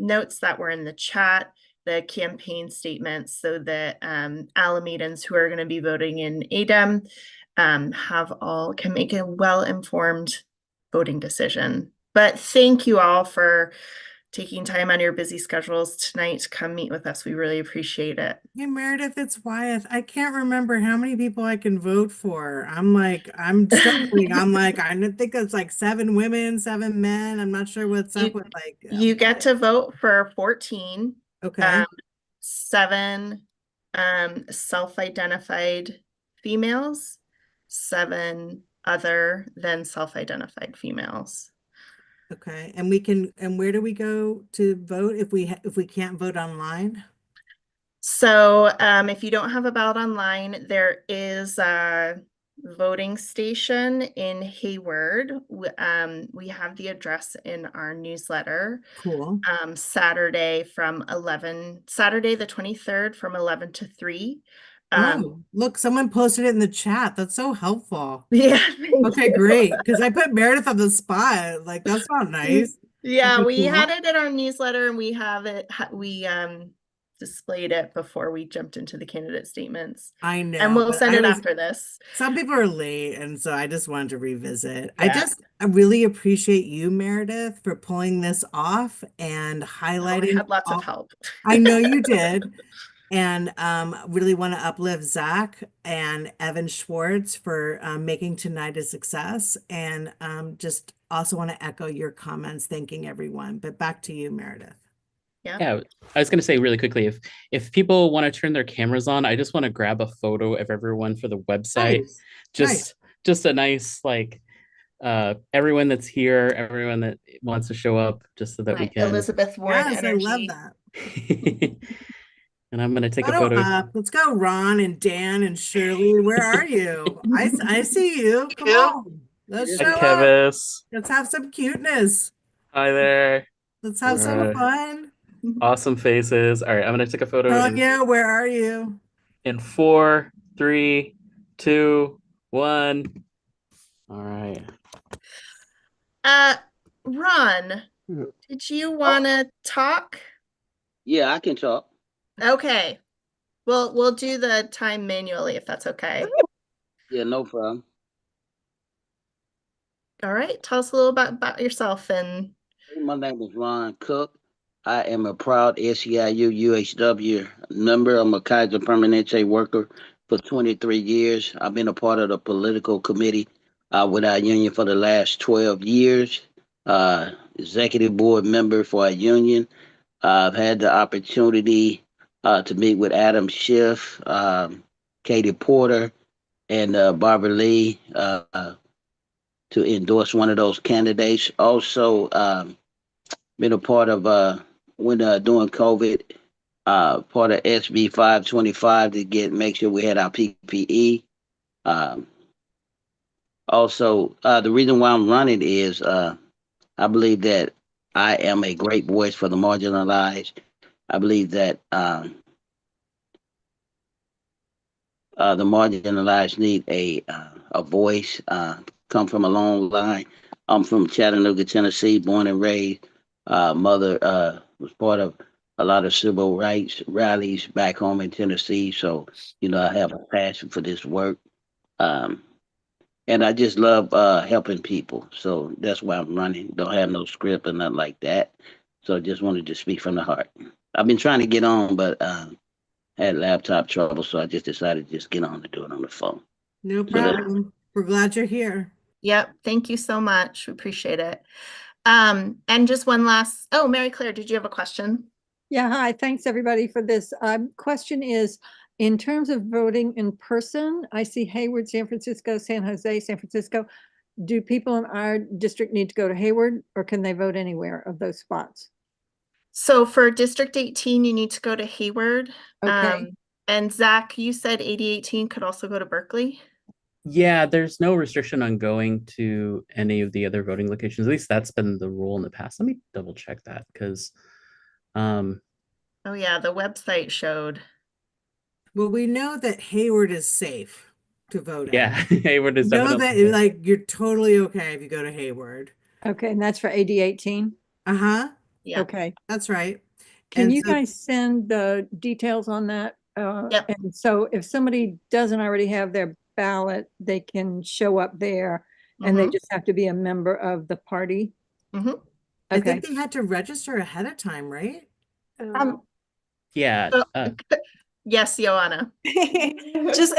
S4: notes that were in the chat, the campaign statements, so that Alamedans who are going to be voting in ADEM can make a well-informed voting decision. But thank you all for taking time on your busy schedules tonight to come meet with us. We really appreciate it.
S1: Hey, Meredith, it's Wyeth. I can't remember how many people I can vote for. I'm struggling. I think it's like 7 women, 7 men. I'm not sure what's up with
S4: You get to vote for 14.
S1: Okay.
S4: 7 self-identified females, 7 other than self-identified females.
S1: Okay. And where do we go to vote if we can't vote online?
S4: So if you don't have a ballot online, there is a voting station in Hayward. We have the address in our newsletter.
S1: Cool.
S4: Saturday the 23rd from 11 to 3.
S1: Oh, look, someone posted it in the chat. That's so helpful.
S4: Yeah.
S1: Okay, great. Because I put Meredith on the spot. Like, that's not nice.
S4: Yeah,
S1: Okay,
S4: we
S1: cool.
S4: had it in our newsletter and we have it. We displayed it before we jumped into the candidate statements.
S1: I know.
S4: And we'll
S1: but
S4: send it after this.
S1: Some people are late, and so I just wanted to revisit.
S4: Yeah.
S1: I really appreciate you, Meredith, for pulling this off and highlighting.
S4: I had lots of help.
S1: I know you did. And really want to uplift Zach and Evan Schwartz for making tonight a success. And just also want to echo your comments, thanking everyone. But back to you, Meredith.
S3: Yeah, I was going to say really quickly, if people want to turn their cameras on, I just want to grab a photo of everyone for the website.
S1: Nice.
S3: Just a nice, like, everyone that's here, everyone that wants to show up, just so that we can.
S4: Elizabeth Ward
S1: Yes,
S4: energy.
S1: I love that.
S3: And I'm going to take a
S1: Photo
S3: photo.
S1: up. Let's go, Ron and Dan and Shirley. Where are you? I see you. Come on. Let's show up.
S3: Kevis.
S1: Let's have some cuteness.
S3: Hi there.
S1: Let's have some fun.
S3: Awesome faces. All right, I'm going to take a photo.
S1: Yeah, where are you?
S3: In 4, 3, 2, 1. All right.
S4: Ron, did you want to talk?
S10: Yeah, I can talk.
S4: Okay. We'll do the time manually if that's okay.
S10: Yeah, no problem.
S4: All right. Tell us a little about yourself and.
S10: My name is Ron Cook. I am a proud SEIU UHW member. I'm a Kaiser Permanente worker for 23 years. I've been a part of the political committee with our union for the last 12 years. Executive board member for our union. I've had the opportunity to meet with Adam Schiff, Katie Porter, and Barbara Lee to endorse one of those candidates. Also, been a part of when during COVID, part of SB 525 to make sure we had our PPE. Also, the reason why I'm running is I believe that I am a great voice for the marginalized. I believe that the marginalized need a voice. Come from a long line. I'm from Chattanooga, Tennessee, born and raised. Mother was part of a lot of civil rights rallies back home in Tennessee. So, I have a passion for this work. And I just love helping people. So that's why I'm running. Don't have no script or nothing like that. So I just wanted to speak from the heart. I've been trying to get on, but had laptop trouble, so I just decided to just get on and do it on the phone.
S1: No
S10: So that-
S1: problem. We're glad you're here.
S4: Yep. Thank you so much. We appreciate it. And just one last, oh, Mary Claire, did you have a question?
S11: Yeah, hi. Thanks, everybody, for this. Question is, in terms of voting in person, I see Hayward, San Francisco, San Jose, San Francisco. Do people in our district need to go to Hayward, or can they vote anywhere of those spots?
S4: So for District 18, you need to go to Hayward.
S11: Okay.
S4: And Zach, you said 8018 could also go to Berkeley.
S3: Yeah, there's no restriction on going to any of the other voting locations. At least that's been the rule in the past. Let me double check that because
S4: Oh yeah, the website showed.
S1: Well, we know that Hayward is safe to vote in.
S3: yeah, Hayward is
S1: Know that
S3: definitely
S1: like you're totally okay if you go to Hayward.
S11: Okay, and that's for AD 18?
S1: Uh-huh.
S4: Yeah.
S11: Okay.
S1: That's right.
S11: Can
S1: And
S11: you
S1: so-
S11: guys send the details on that?
S4: Yep.
S11: And so if somebody doesn't already have their ballot, they can show up there and they
S4: Mhm.
S11: just have to be a member of the party?
S4: Mhm.
S1: I
S11: Okay.
S1: think they had to register ahead of time, right?
S3: yeah.
S4: Yes, Joanna.
S12: just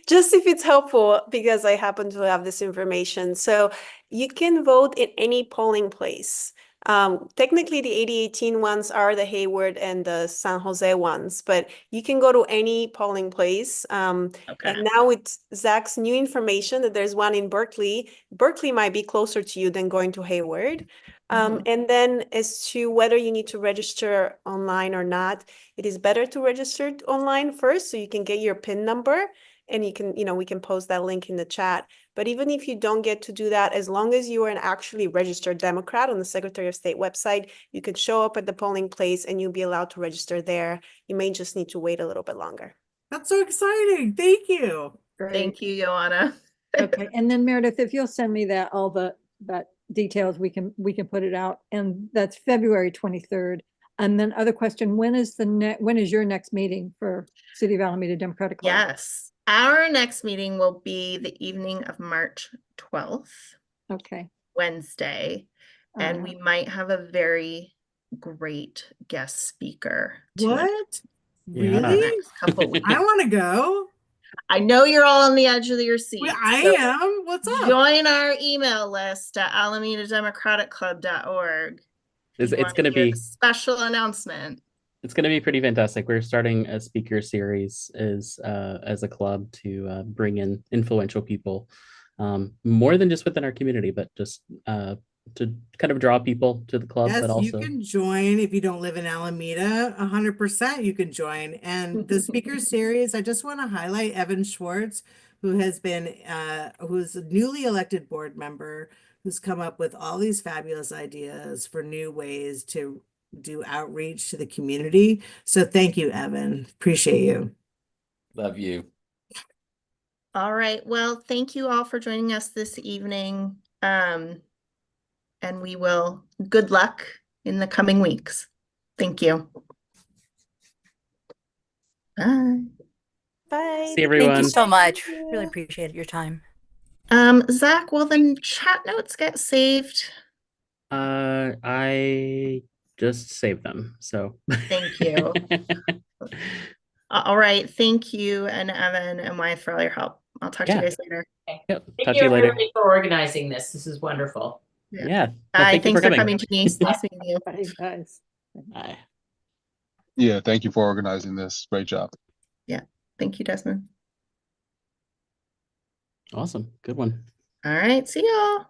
S12: just if it's helpful, because I happen to have this information. So you can vote in any polling place. Technically the 8018 ones are the Hayward and the San Jose ones, but you can go to any polling place. And now with Zach's new information that there's one in Berkeley, Berkeley might be closer to you than going to Hayward. And then as to whether you need to register online or not, it is better to register online first so you can get your PIN number, and you can, we can post that link in the chat. But even if you don't get to do that, as long as you are an actually registered Democrat on the Secretary of State website, you can show up at the polling place and you'll be allowed to register there. You may just need to wait a little bit longer.
S1: That's so exciting. Thank you.
S4: Thank you, Joanna.
S11: Okay, and then Meredith, if you'll send me that, that details, we can put it out, and that's February 23rd. And then other question, when is your next meeting for City of Alameda Democratic Club?
S4: Yes. Our next meeting will be the evening of March 12th.
S11: Okay.
S4: Wednesday. And we might have a very great guest speaker.
S1: What?
S3: Yeah.
S4: In the next couple weeks.
S1: I want to go.
S4: I know you're all on the edge of your seat.
S1: I am. What's up?
S4: Join our email list at alamedademocraticclub.org.
S3: It's going to be
S4: special announcement.
S3: It's going to be pretty fantastic. We're starting a speaker series as a club to bring in influential people, more than just within our community, but just to kind of draw people to the club.
S1: Yes,
S3: but also
S1: you can join if you don't live in Alameda. 100% you can join. And the speaker series, I just want to highlight Evan Schwartz, who has been who's a newly elected board member, who's come up with all these fabulous ideas for new ways to do outreach to the community. So thank you, Evan. Appreciate you.
S20: Love you.
S4: All right. Well, thank you all for joining us this evening. And we will, good luck in the coming weeks. Thank you. Bye.
S12: Bye.
S3: See everyone.
S2: Thank you so much. Really appreciate your time.
S4: Zach, will the chat notes get saved?
S3: I just saved them. So
S4: thank you. All right. Thank you, and Evan and Wyatt, for all your help. I'll talk to you guys later.
S3: Yep.
S23: Thank
S3: Talk
S23: you
S3: to you later.
S23: everybody for organizing this. This is wonderful.
S3: Yeah. Well,
S4: Bye.
S3: thank you
S4: Thanks for coming,
S3: coming.
S4: Denise. Nice meeting you.
S11: Bye, guys.
S3: Bye.
S24: Yeah, thank you for organizing this. Great job.
S4: Yeah. Thank you, Desmond.
S3: Awesome. Good one.
S4: All right. See y'all.